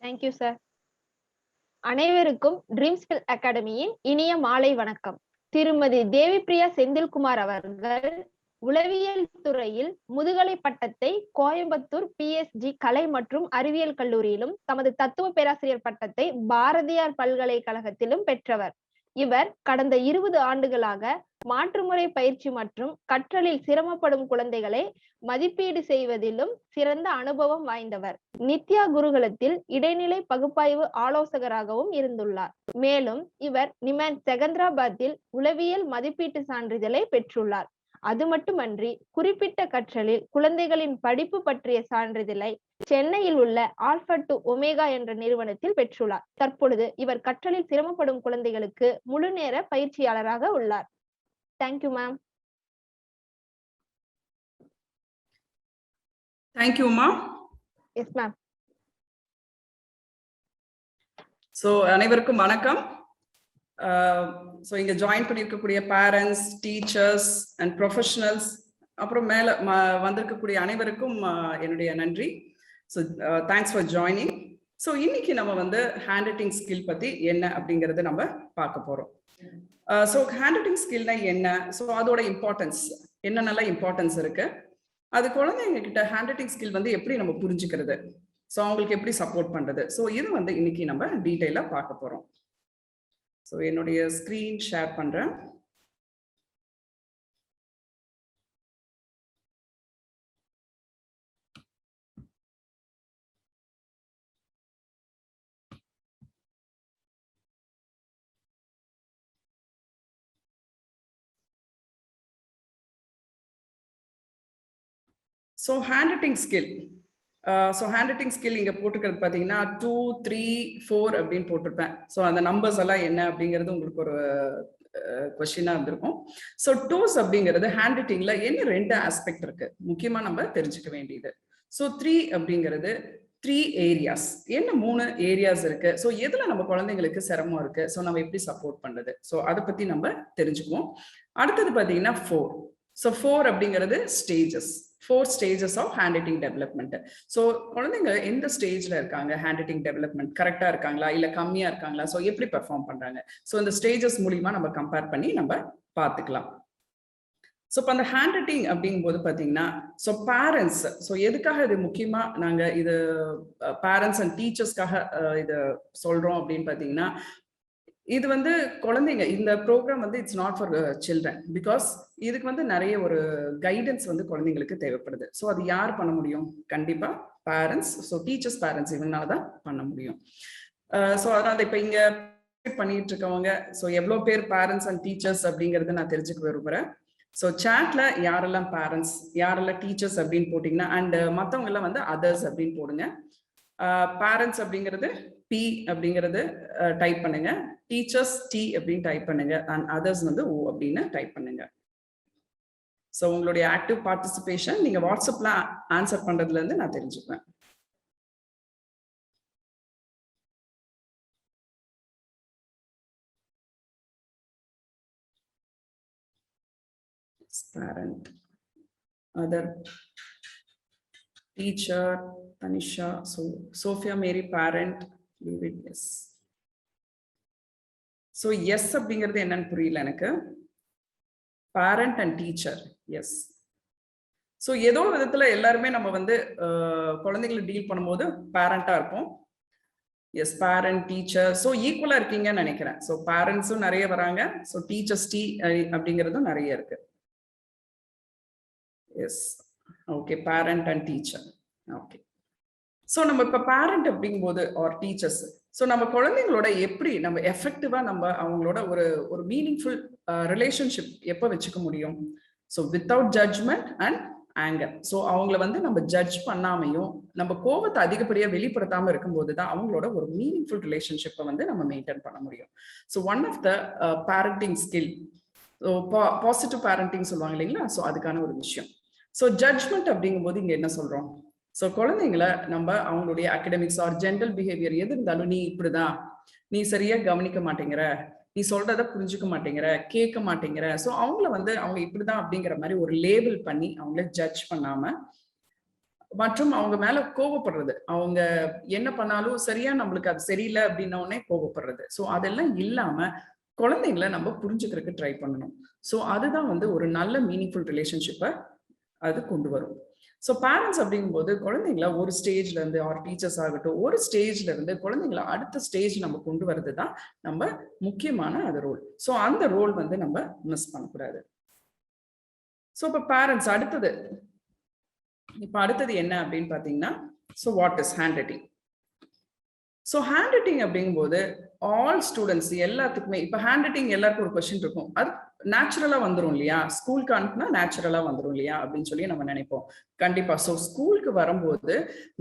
Thank you, sir. அனைவருக்கும் ட்ரீம்ஸ்பில் அகாடமியின் இனிய மாலை வணக்கம். திருமதி தேவிப்பிரியா செந்தில்குமார் அவர்கள் உளவியல் துறையில் முதுகலை பட்டத்தை கோயம்புத்தூர் PSG கலை மற்றும் அறிவியல் கல்லூரியிலும் தமது தத்துவ பேராசிரியர் பட்டத்தை பாரதியார் பல்கலைக்கழகத்திலும் பெற்றவர். இவர் கடந்த 20 ஆண்டுகளாக மாற்றுமுறை பயிற்சி மற்றும் கற்றலில் சிரமப்படும் குழந்தைகளை மதிப்பீடு செய்வதிலும் சிறந்த அனுபவம் வாய்ந்தவர். நித்யா குருகுலத்தில் இடைநிலை பகுப்பாய்வு ஆலோசகராகவும் இருந்துள்ளார். மேலும் இவர் நிமான் செகந்திராபாத்தில் உளவியல் மதிப்பீட்டு சான்றிதழை பெற்றுள்ளார். அது மட்டுமன்றி குறிப்பிட்ட கற்றலில் குழந்தைகளின் படிப்பு பற்றிய சான்றிதழை சென்னையில் உள்ள ஆல்பா டு ஒமேகா என்ற நிறுவனத்தில் பெற்றுள்ளார். தற்பொழுது இவர் கற்றலில் சிரமப்படும் குழந்தைகளுக்கு முழு நேர பயிற்சியாளராக உள்ளார். Thank you ma'am. தேங்க்யூ மா. Yes ma'am. ஸோ அனைவருக்கும் வணக்கம். ஸோ இங்கே ஜாயின் பண்ணியிருக்கக்கூடிய பேரண்ட்ஸ், டீச்சர்ஸ் அண்ட் ப்ரொஃபஷனல்ஸ், அப்புறம் மேலே வந்திருக்கக்கூடிய அனைவருக்கும் என்னுடைய நன்றி. So thanks for joining. So இன்னைக்கு நம்ம வந்து ஹேண்ட் ரைட்டிங் ஸ்கில் பற்றி என்ன அப்படிங்கிறத நம்ம பார்க்க போகிறோம். ஸோ ஹேண்ட் ரைட்டிங் ஸ்கில்னா என்ன, ஸோ அதோட இம்பார்ட்டன்ஸ் என்னென்னலாம் இம்பார்ட்டன்ஸ் இருக்கு, அது குழந்தைங்க கிட்ட ஹேண்ட் ரைட்டிங் ஸ்கில் வந்து எப்படி நம்ம புரிஞ்சுக்கிறது, ஸோ அவங்களுக்கு எப்படி சப்போர்ட் பண்ணுறது, ஸோ இது வந்து இன்னைக்கு நம்ம டீட்டெயிலாக பார்க்க போகிறோம். ஸோ என்னுடைய ஸ்க்ரீன் ஷேர் பண்ணுறேன். So hand writing skill, so hand writing skill இங்கே போட்டுக்கிறது பார்த்தீங்கன்னா 2, 3, 4 அப்படின்னு போட்டிருப்பேன். ஸோ அந்த நம்பர்ஸ் எல்லாம் என்ன அப்படிங்கிறது உங்களுக்கு ஒரு கொஸ்டினாக இருந்திருக்கும். ஸோ டூஸ் அப்படிங்கிறது ஹேண்ட் ரைட்டிங்கில் என்ன 2 ஆஸ்பெக்ட் இருக்கு முக்கியமாக நம்ம தெரிஞ்சுக்க வேண்டியது. ஸோ 3 அப்படிங்கிறது 3 ஏரியாஸ், என்ன 3 ஏரியாஸ் இருக்கு, ஸோ எதில் நம்ம குழந்தைங்களுக்கு சிரமம் இருக்கு, ஸோ நம்ம எப்படி சப்போர்ட் பண்ணுறது, ஸோ அதை பற்றி நம்ம தெரிஞ்சுக்குவோம். அடுத்தது பார்த்தீங்கன்னா 4. ஸோ 4 அப்படிங்கிறது stages, 4 stages of handwriting development. So குழந்தைங்க எந்த ஸ்டேஜ்ல இருக்காங்க, ஹேண்ட் ரைட்டிங் டெவலப்மெண்ட் கரெக்டா இருக்காங்களா இல்லை கம்மியா இருக்காங்களா, ஸோ எப்படி பெர்ஃபார்ம் பண்றாங்க, ஸோ இந்த ஸ்டேஜஸ் மூலியமா நம்ம கம்பேர் பண்ணி நம்ம பார்த்துக்கலாம். ஸோ இப்போ அந்த ஹேண்ட் ரைட்டிங் அப்படிங்கும்போது பார்த்தீங்கன்னா, ஸோ பேரண்ட்ஸ், ஸோ எதுக்காக இது முக்கியமா நாங்கள் இது பேரண்ட்ஸ் அண்ட் டீச்சர்ஸ்க்காக இதை சொல்றோம் அப்படின்னு பார்த்தீங்கன்னா, இது வந்து குழந்தைங்க இந்த ப்ரோக்ராம் வந்து it's not for children, because இதுக்கு வந்து நிறைய ஒரு கைடன்ஸ் வந்து குழந்தைங்களுக்கு தேவைப்படுது. ஸோ அது யார் பண்ண முடியும், கண்டிப்பா பேரண்ட்ஸ். ஸோ டீச்சர்ஸ், பேரண்ட்ஸ் இவங்களால தான் பண்ண முடியும். ஸோ அதனால இப்போ இங்க பண்ணிட்டு இருக்கவங்க, ஸோ எவ்வளோ பேர் பேரண்ட்ஸ் அண்ட் டீச்சர்ஸ் அப்படிங்கறத நான் தெரிஞ்சுக்க விரும்புறேன். ஸோ சாட்ல யாரெல்லாம் பேரண்ட்ஸ், யாரெல்லாம் டீச்சர்ஸ் அப்படின்னு போட்டிங்கன்னா, அண்ட் மற்றவங்க எல்லாம் வந்து அதர்ஸ் அப்படின்னு போடுங்க. பேரண்ட்ஸ் அப்படிங்கிறது P அப்படிங்கிறது டைப் பண்ணுங்க, டீச்சர்ஸ் T அப்படின்னு டைப் பண்ணுங்க, அண்ட் அதர்ஸ் வந்து O அப்படின்னு டைப் பண்ணுங்க. ஸோ உங்களுடைய ஆக்டிவ் பார்ட்டிசிபேஷன் நீங்க வாட்ஸ்அப்ல ஆன்சர் பண்றதுல இருந்து நான் தெரிஞ்சுப்பேன். Parent, other, teacher, Tanisha, so Sophia Mary parent, leave it yes. So yes அப்படிங்கிறது என்னன்னு புரியல எனக்கு. Parent and teacher, yes. So ஏதோ விதத்துல எல்லாருமே நம்ம வந்து குழந்தைங்களை டீல் பண்ணும்போது பேரண்டா இருப்போம். எஸ், பேரண்ட் டீச்சர், ஸோ ஈக்குவலா இருக்கீங்கன்னு நினைக்கிறேன். ஸோ பேரண்ட்ஸும் நிறைய வராங்க, ஸோ டீச்சர்ஸ் T அப்படிங்கிறதும் நிறைய இருக்கு. Yes, okay, parent and teacher. Okay, so நம்ம இப்போ பேரண்ட் அப்படிங்கும்போது ஆர் டீச்சர்ஸ், ஸோ நம்ம குழந்தைங்களோட எப்படி நம்ம எஃபெக்டிவா நம்ம அவங்களோட ஒரு மீனிங்ஃபுல் ரிலேஷன்ஷிப் எப்போ வச்சுக்க முடியும், so without judgement and anger. So அவங்கள வந்து நம்ம ஜட்ஜ் பண்ணாமையும் நம்ம கோபத்தை அதிகப்படியாக வெளிப்படுத்தாமல் இருக்கும்போது தான் அவங்களோட ஒரு மீனிங்ஃபுல் ரிலேஷன்ஷிப்பை வந்து நம்ம மெயின்டைன் பண்ண முடியும். So one of the parenting skill, so positive parenting சொல்லுவாங்க இல்லைங்களா, ஸோ அதுக்கான ஒரு விஷயம். ஸோ ஜட்ஜ்மெண்ட் அப்படிங்கும்போது இங்கே என்ன சொல்றோம், ஸோ குழந்தைங்களை நம்ம அவங்களுடைய அகடமிக்ஸ் ஆர் ஜென்ரல் பிஹேவியர் எது இருந்தாலும், நீ இப்படிதான், நீ சரியா கவனிக்க மாட்டேங்கிற, நீ சொல்றத புரிஞ்சுக்க மாட்டேங்கிற, கேட்க மாட்டேங்கிற, ஸோ அவங்கள வந்து அவங்க இப்படிதான் அப்படிங்கிற மாதிரி ஒரு லேபிள் பண்ணி அவங்கள ஜட்ஜ் பண்ணாம மற்றும் அவங்க மேல கோபப்படுறது, அவங்க என்ன பண்ணாலும் சரியா நம்மளுக்கு அது சரியில்லை அப்படின்ன உடனே கோபப்படுறது. ஸோ அதெல்லாம் இல்லாம குழந்தைங்களை நம்ம புரிஞ்சுக்கிறதுக்கு ட்ரை பண்ணணும். ஸோ அதுதான் வந்து ஒரு நல்ல மீனிங்ஃபுல் ரிலேஷன்ஷிப்பை அது கொண்டு வரும். ஸோ பேரண்ட்ஸ் அப்படிங்கும்போது குழந்தைங்கள ஒரு ஸ்டேஜ்ல இருந்து ஆர் டீச்சர்ஸ் ஆகட்டும், ஒரு ஸ்டேஜ்ல இருந்து குழந்தைங்கள அடுத்த ஸ்டேஜ் நம்ம கொண்டு வரது தான் நம்ம முக்கியமான அது ரோல். ஸோ அந்த ரோல் வந்து நம்ம மிஸ் பண்ணக்கூடாது. ஸோ இப்போ பேரண்ட்ஸ் அடுத்தது என்ன அப்படின்னு பாத்தீங்கன்னா, so what is hand writing? So hand writing அப்படிங்கும்போது ஆல் ஸ்டூடெண்ட்ஸ் எல்லாத்துக்குமே இப்போ ஹேண்ட் ரைட்டிங் எல்லாருக்கும் ஒரு கொஸ்டின் இருக்கும், அது நேச்சுரலா வந்துடும் இல்லையா, ஸ்கூலுக்கு அனுப்புனா நேச்சுரலா வந்துடும் இல்லையா அப்படின்னு சொல்லி நம்ம நினைப்போம். கண்டிப்பா. ஸோ ஸ்கூலுக்கு வரும்போது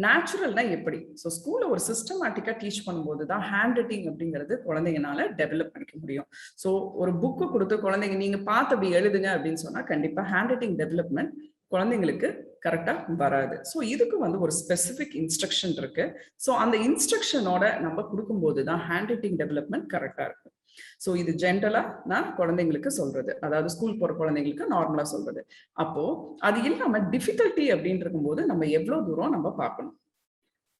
நேச்சுரல்னா எப்படி? ஸோ ஸ்கூல்ல ஒரு சிஸ்டமேட்டிக்கா டீச் பண்ணும்போது தான் ஹேண்ட் ரைட்டிங் அப்படிங்கிறது குழந்தைங்கனால டெவலப் பண்ணிக்க முடியும். ஸோ ஒரு புக்கு கொடுத்து குழந்தைங்க நீங்க பார்த்து அப்படி எழுதுங்க அப்படின்னு சொன்னா கண்டிப்பா ஹேண்ட் ரைட்டிங் டெவலப்மெண்ட் குழந்தைங்களுக்கு கரெக்டா வராது. ஸோ இதுக்கு வந்து ஒரு ஸ்பெசிபிக் இன்ஸ்ட்ரக்ஷன் இருக்கு. ஸோ அந்த இன்ஸ்ட்ரக்ஷனோட நம்ம கொடுக்கும்போது தான் ஹேண்ட் ரைட்டிங் டெவலப்மெண்ட் கரெக்டா இருக்கும். ஸோ இது ஜென்ரலா நான் குழந்தைங்களுக்கு சொல்றது, அதாவது ஸ்கூல் போற குழந்தைங்களுக்கு நார்மலா சொல்றது. அப்போ அது இல்லாம டிஃபிகல்ட்டி அப்படின்னு இருக்கும்போது நம்ம எவ்வளவு தூரம் நம்ம பார்க்கணும்.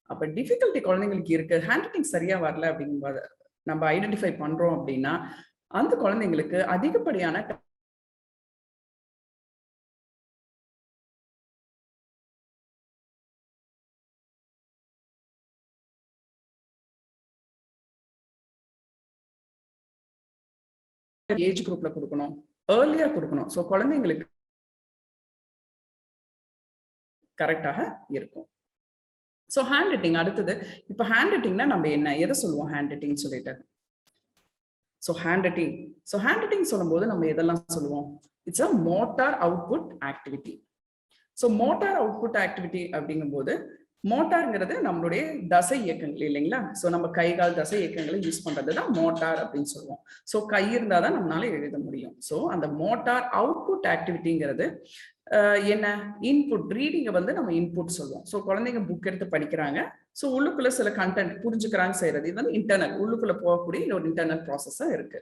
அப்ப டிஃபிகல்ட்டி குழந்தைங்களுக்கு இருக்கு, ஹேண்ட் ரைட்டிங் சரியா வரல அப்படிங்கும்போது நம்ம ஐடென்டிஃபை பண்றோம் அப்படின்னா அந்த குழந்தைங்களுக்கு அதிகப்படியான ஏஜ் குரூப்ல கொடுக்கணும், ஏர்லியா கொடுக்கணும். ஸோ குழந்தைங்களுக்கு கரெக்டாக இருக்கும். ஸோ ஹேண்ட் ரைட்டிங் அடுத்தது. இப்போ ஹேண்ட் ரைட்டிங்னா நம்ம என்ன எதை சொல்லுவோம் ஹேண்ட் ரைட்டிங் சொல்லிட்டு? ஸோ ஹேண்ட் ரைட்டிங் சொல்லும்போது நம்ம எதெல்லாம் சொல்லுவோம்? It's a motor output activity. So motor output activity அப்படிங்கும்போது மோட்டார்ங்கிறது நம்மளுடைய தசை இயக்கங்கள் இல்லைங்களா? ஸோ நம்ம கை கால் தசை இயக்கங்களை யூஸ் பண்றது தான் மோட்டார் அப்படின்னு சொல்லுவோம். ஸோ கை இருந்தால் தான் நம்மளால எழுத முடியும். ஸோ அந்த மோட்டார் அவுட்புட் ஆக்டிவிட்டிங்கிறது என்ன? இன்புட். ரீடிங்கை வந்து நம்ம இன்புட் சொல்லுவோம். ஸோ குழந்தைங்க புக் எடுத்து படிக்கிறாங்க, ஸோ உள்ளுக்குள்ள சில கண்டென்ட் புரிஞ்சுக்கிறாங்க செய்யறது, இது வந்து இன்டர்னல், உள்ளுக்குள்ள போகக்கூடிய ஒரு இன்டர்னல் ப்ராசஸா இருக்கு.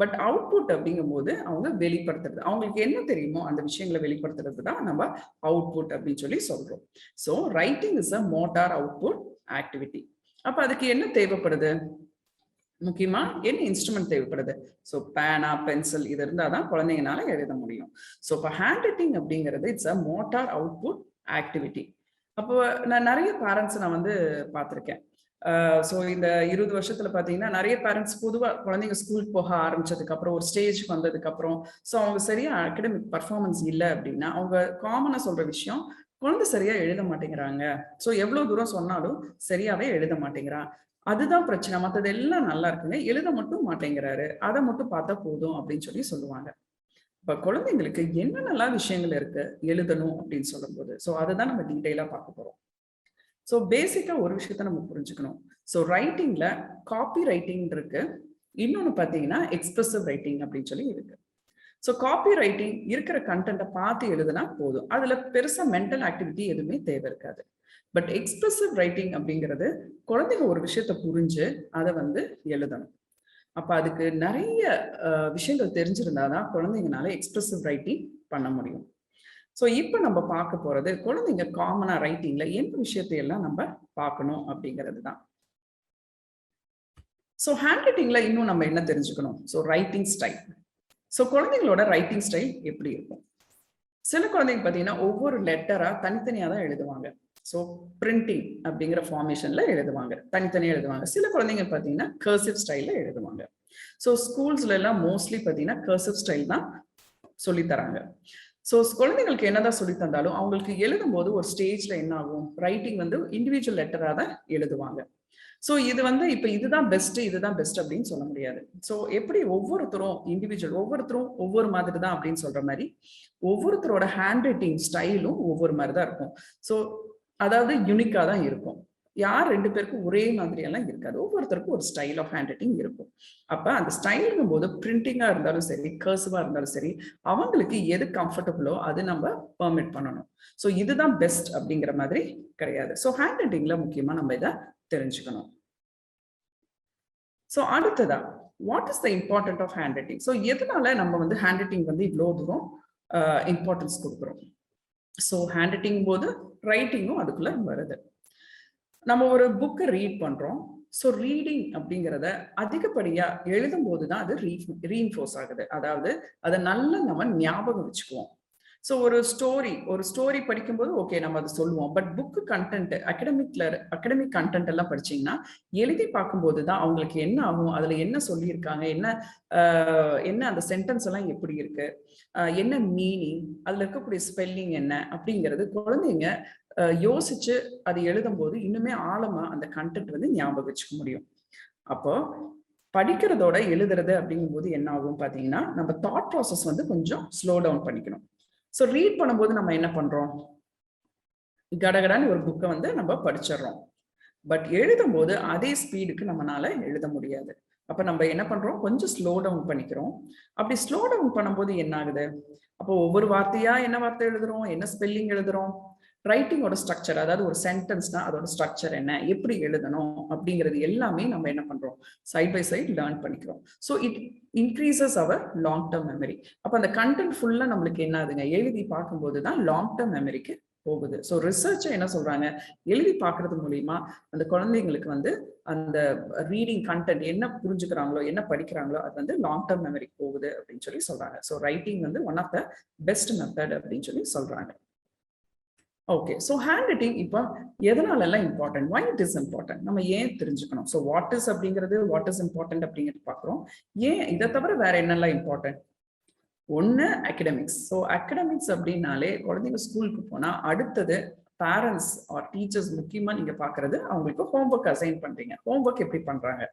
பட் அவுட்புட் அப்படிங்கும்போது அவங்க வெளிப்படுத்துறது, அவங்களுக்கு என்ன தெரியுமோ அந்த விஷயங்களை வெளிப்படுத்துறது தான் நம்ம அவுட்புட் அப்படின்னு சொல்லி சொல்றோம். So writing is a motor output activity. அப்ப அதுக்கு என்ன தேவைப்படுது? முக்கியமா என்ன இன்ஸ்ட்ருமெண்ட் தேவைப்படுது? ஸோ பேனா, பென்சில் இது இருந்தாதான் குழந்தைங்கனால எழுத முடியும். ஸோ இப்போ ஹேண்ட் ரைட்டிங் அப்படிங்கிறது it's a motor output activity. அப்போ நான் நிறைய பேரண்ட்ஸ் நான் வந்து பார்த்துருக்கேன். ஸோ இந்த 20 வருஷத்துல பார்த்தீங்கன்னா நிறைய பேரண்ட்ஸ் பொதுவாக குழந்தைங்க ஸ்கூலுக்கு போக ஆரம்பிச்சதுக்கு அப்புறம் ஒரு ஸ்டேஜ்க்கு வந்ததுக்கு அப்புறம் ஸோ அவங்க சரியா அகடமிக் பர்ஃபார்மன்ஸ் இல்லை அப்படின்னா அவங்க காமனாக சொல்ற விஷயம், குழந்தை சரியா எழுத மாட்டேங்கிறாங்க. ஸோ எவ்வளவு தூரம் சொன்னாலும் சரியாவே எழுத மாட்டேங்கிறான், அதுதான் பிரச்சனை, மற்றது எல்லாம் நல்லா இருக்குங்க, எழுத மட்டும் மாட்டேங்கிறாரு, அதை மட்டும் பார்த்தா போதும் அப்படின்னு சொல்லி சொல்லுவாங்க. இப்ப குழந்தைங்களுக்கு என்னென்னலாம் விஷயங்கள் இருக்கு எழுதணும் அப்படின்னு சொல்லும் போது ஸோ அதை தான் நம்ம டீட்டெயிலா பார்க்க போறோம். ஸோ பேசிக்கா ஒரு விஷயத்த நம்ம புரிஞ்சுக்கணும். ஸோ ரைட்டிங்ல காப்பி ரைட்டிங் இருக்கு, இன்னொன்னு பார்த்தீங்கன்னா எக்ஸ்பிரசிவ் ரைட்டிங் அப்படின்னு சொல்லி இருக்கு. ஸோ காப்பி ரைட்டிங் இருக்கிற கண்டென்ட்டை பார்த்து எழுதுனா போதும், அதுல பெருசா மென்டல் ஆக்டிவிட்டி எதுவுமே தேவை இருக்காது. பட் எக்ஸ்பிரசிவ் ரைட்டிங் அப்படிங்கிறது குழந்தைங்க ஒரு விஷயத்த புரிஞ்சு அதை வந்து எழுதணும். அப்ப அதுக்கு நிறைய விஷயங்கள் தெரிஞ்சிருந்தாதான் குழந்தைங்கனால எக்ஸ்பிரசிவ் ரைட்டிங் பண்ண முடியும். ஸோ இப்போ நம்ம பார்க்க போறது குழந்தைங்க காமனா ரைட்டிங்ல என்ன விஷயத்தையெல்லாம் நம்ம பார்க்கணும் அப்படிங்கிறது தான். ஸோ ஹேண்ட் ரைட்டிங்ல இன்னும் நம்ம என்ன தெரிஞ்சுக்கணும்? So writing style. ஸோ குழந்தைங்களோட ரைட்டிங் ஸ்டைல் எப்படி இருக்கும்? சில குழந்தைங்க பார்த்தீங்கன்னா ஒவ்வொரு லெட்டரா தனித்தனியா தான் எழுதுவாங்க. ஸோ பிரிண்டிங் அப்படிங்கிற ஃபார்மேஷன்ல எழுதுவாங்க, தனித்தனியா எழுதுவாங்க. சில குழந்தைங்க பார்த்தீங்கன்னா கர்சிவ் ஸ்டைல்ல எழுதுவாங்க. ஸோ ஸ்கூல்ஸ்ல எல்லாம் மோஸ்ட்லி பார்த்தீங்கன்னா கர்சிவ் ஸ்டைல் தான் சொல்லி தராங்க. ஸோ குழந்தைங்களுக்கு என்னதான் சொல்லி தந்தாலும் அவங்களுக்கு எழுதும் போது ஒரு ஸ்டேஜ்ல என்ன ஆகும், ரைட்டிங் வந்து இண்டிவிஜுவல் லெட்டரா தான் எழுதுவாங்க. ஸோ இது வந்து இப்ப இதுதான் பெஸ்ட் அப்படின்னு சொல்ல முடியாது. ஸோ எப்படி ஒவ்வொருத்தரும் இண்டிவிஜுவல், ஒவ்வொருத்தரும் ஒவ்வொரு மாதிரி தான் அப்படின்னு சொல்ற மாதிரி ஒவ்வொருத்தரோட ஹேண்ட் ரைட்டிங் ஸ்டைலும் ஒவ்வொரு மாதிரி தான் இருக்கும். ஸோ அதாவது யூனிக்கா தான் இருக்கும். யார் 2 பேருக்கும் ஒரே மாதிரி எல்லாம் இருக்காது, ஒவ்வொருத்தருக்கும் ஒரு ஸ்டைல் ஆஃப் ஹேண்ட் ரைட்டிங் இருக்கும். அப்ப அந்த ஸ்டைலுங்கும் போது பிரிண்டிங்கா இருந்தாலும் சரி, கர்சிவா இருந்தாலும் சரி, அவங்களுக்கு எது கம்ஃபர்டபுளோ அது நம்ம பெர்மிட் பண்ணணும். ஸோ இதுதான் பெஸ்ட் அப்படிங்கிற மாதிரி கிடையாது. ஸோ ஹேண்ட் ரைட்டிங்ல முக்கியமா நம்ம இதை தெரிஞ்சுக்கணும். ஸோ அடுத்ததா what is the important of handwriting? So எதனால நம்ம வந்து ஹேண்ட் ரைட்டிங் வந்து இவ்வளோ தூரம் இம்பார்ட்டன்ஸ் கொடுக்குறோம்? ஸோ ஹேண்ட் ரைட்டிங் போது ரைட்டிங்கும் அதுக்குள்ள வருது. நம்ம ஒரு புக்கை ரீட் பண்றோம். ஸோ ரீடிங் அப்படிங்கிறத அதிகப்படியா எழுதும் போதுதான் அது ரீஇன்ஃபோர்ஸ் ஆகுது. அதாவது அதை நல்லா நம்ம ஞாபகம் வச்சுக்குவோம். ஸோ ஒரு ஸ்டோரி படிக்கும்போது ஓகே நம்ம அதை சொல்லுவோம். But book content academic content எல்லாம் படிச்சீங்கன்னா எழுதி பார்க்கும்போது தான் அவங்களுக்கு என்ன ஆகும், அதுல என்ன சொல்லியிருக்காங்க, என்ன அந்த சென்டென்ஸ் எல்லாம் எப்படி இருக்கு, என்ன மீனிங், அதுல இருக்கக்கூடிய ஸ்பெல்லிங் என்ன அப்படிங்கிறது குழந்தைங்க யோசிச்சு அது எழுதும் போது இன்னுமே ஆழமா அந்த கண்டென்ட் வந்து ஞாபகம் வச்சுக்க முடியும். அப்போ படிக்கிறதோட எழுதுறது அப்படிங்கும் போது என்ன ஆகும் பாத்தீங்கன்னா, நம்ம தாட் ப்ராசஸ் வந்து கொஞ்சம் ஸ்லோ டவுன் பண்ணிக்கணும். ஸோ ரீட் பண்ணும்போது நம்ம என்ன பண்றோம், கடகடான்னு ஒரு புக்கை வந்து நம்ம படிச்சிடறோம். பட் எழுதும் போது அதே ஸ்பீடுக்கு நம்மளால எழுத முடியாது. அப்ப நம்ம என்ன பண்றோம், கொஞ்சம் ஸ்லோ டவுன் பண்ணிக்கிறோம். அப்படி ஸ்லோ டவுன் பண்ணும்போது என்ன ஆகுது, அப்போ ஒவ்வொரு வார்த்தையா என்ன வார்த்தை எழுதுறோம், என்ன ஸ்பெல்லிங் எழுதுறோம், ரைட்டிங்கோட ஸ்ட்ரக்சர், அதாவது ஒரு சென்டென்ஸ்னா அதோட ஸ்ட்ரக்சர் என்ன, எப்படி எழுதணும் அப்படிங்கிறது எல்லாமே நம்ம என்ன பண்றோம், சைட் பை சைட் லேர்ன் பண்ணிக்கிறோம். So it increases our long term memory. அப்போ அந்த கண்டென்ட் ஃபுல்லா நம்மளுக்கு என்ன ஆகுதுங்க, எழுதி பார்க்கும்போது தான் லாங் டேர்ம் மெமரிக்கு போகுது. ஸோ ரிசர்ச் என்ன சொல்றாங்க, எழுதி பார்க்கறது மூலியமா அந்த குழந்தைங்களுக்கு வந்து அந்த ரீடிங் கண்டென்ட் என்ன புரிஞ்சுக்கிறாங்களோ, என்ன படிக்கிறாங்களோ அது வந்து லாங் டேர்ம் மெமரிக்கு போகுது அப்படின்னு சொல்லி சொல்றாங்க. ஸோ ரைட்டிங் வந்து one of the best method அப்படின்னு சொல்லி சொல்றாங்க. ஓகே, ஸோ ஹேண்ட் ரைட்டிங் இப்போ எதனாலலாம் important, why it is important, நம்ம ஏன் தெரிஞ்சுக்கணும். ஸோ வாட் இஸ் அப்படிங்கிறது, வாட் இஸ் இம்பார்ட்டன்ட் அப்படிங்கிறது பார்க்குறோம். ஏன் இதை தவிர வேற என்னெல்லாம் இம்பார்ட்டன்ட், ஒன்று அகடமிக்ஸ். ஸோ அகடமிக்ஸ் அப்படின்னாலே குழந்தைங்க ஸ்கூலுக்கு போனால் அடுத்தது பேரண்ட்ஸ் ஆர் டீச்சர்ஸ் முக்கியமாக நீங்கள் பார்க்குறது அவங்களுக்கு ஹோம்ஒர்க் அசைன் பண்ணுறீங்க, ஹோம்ஒர்க் எப்படி பண்ணுறாங்க,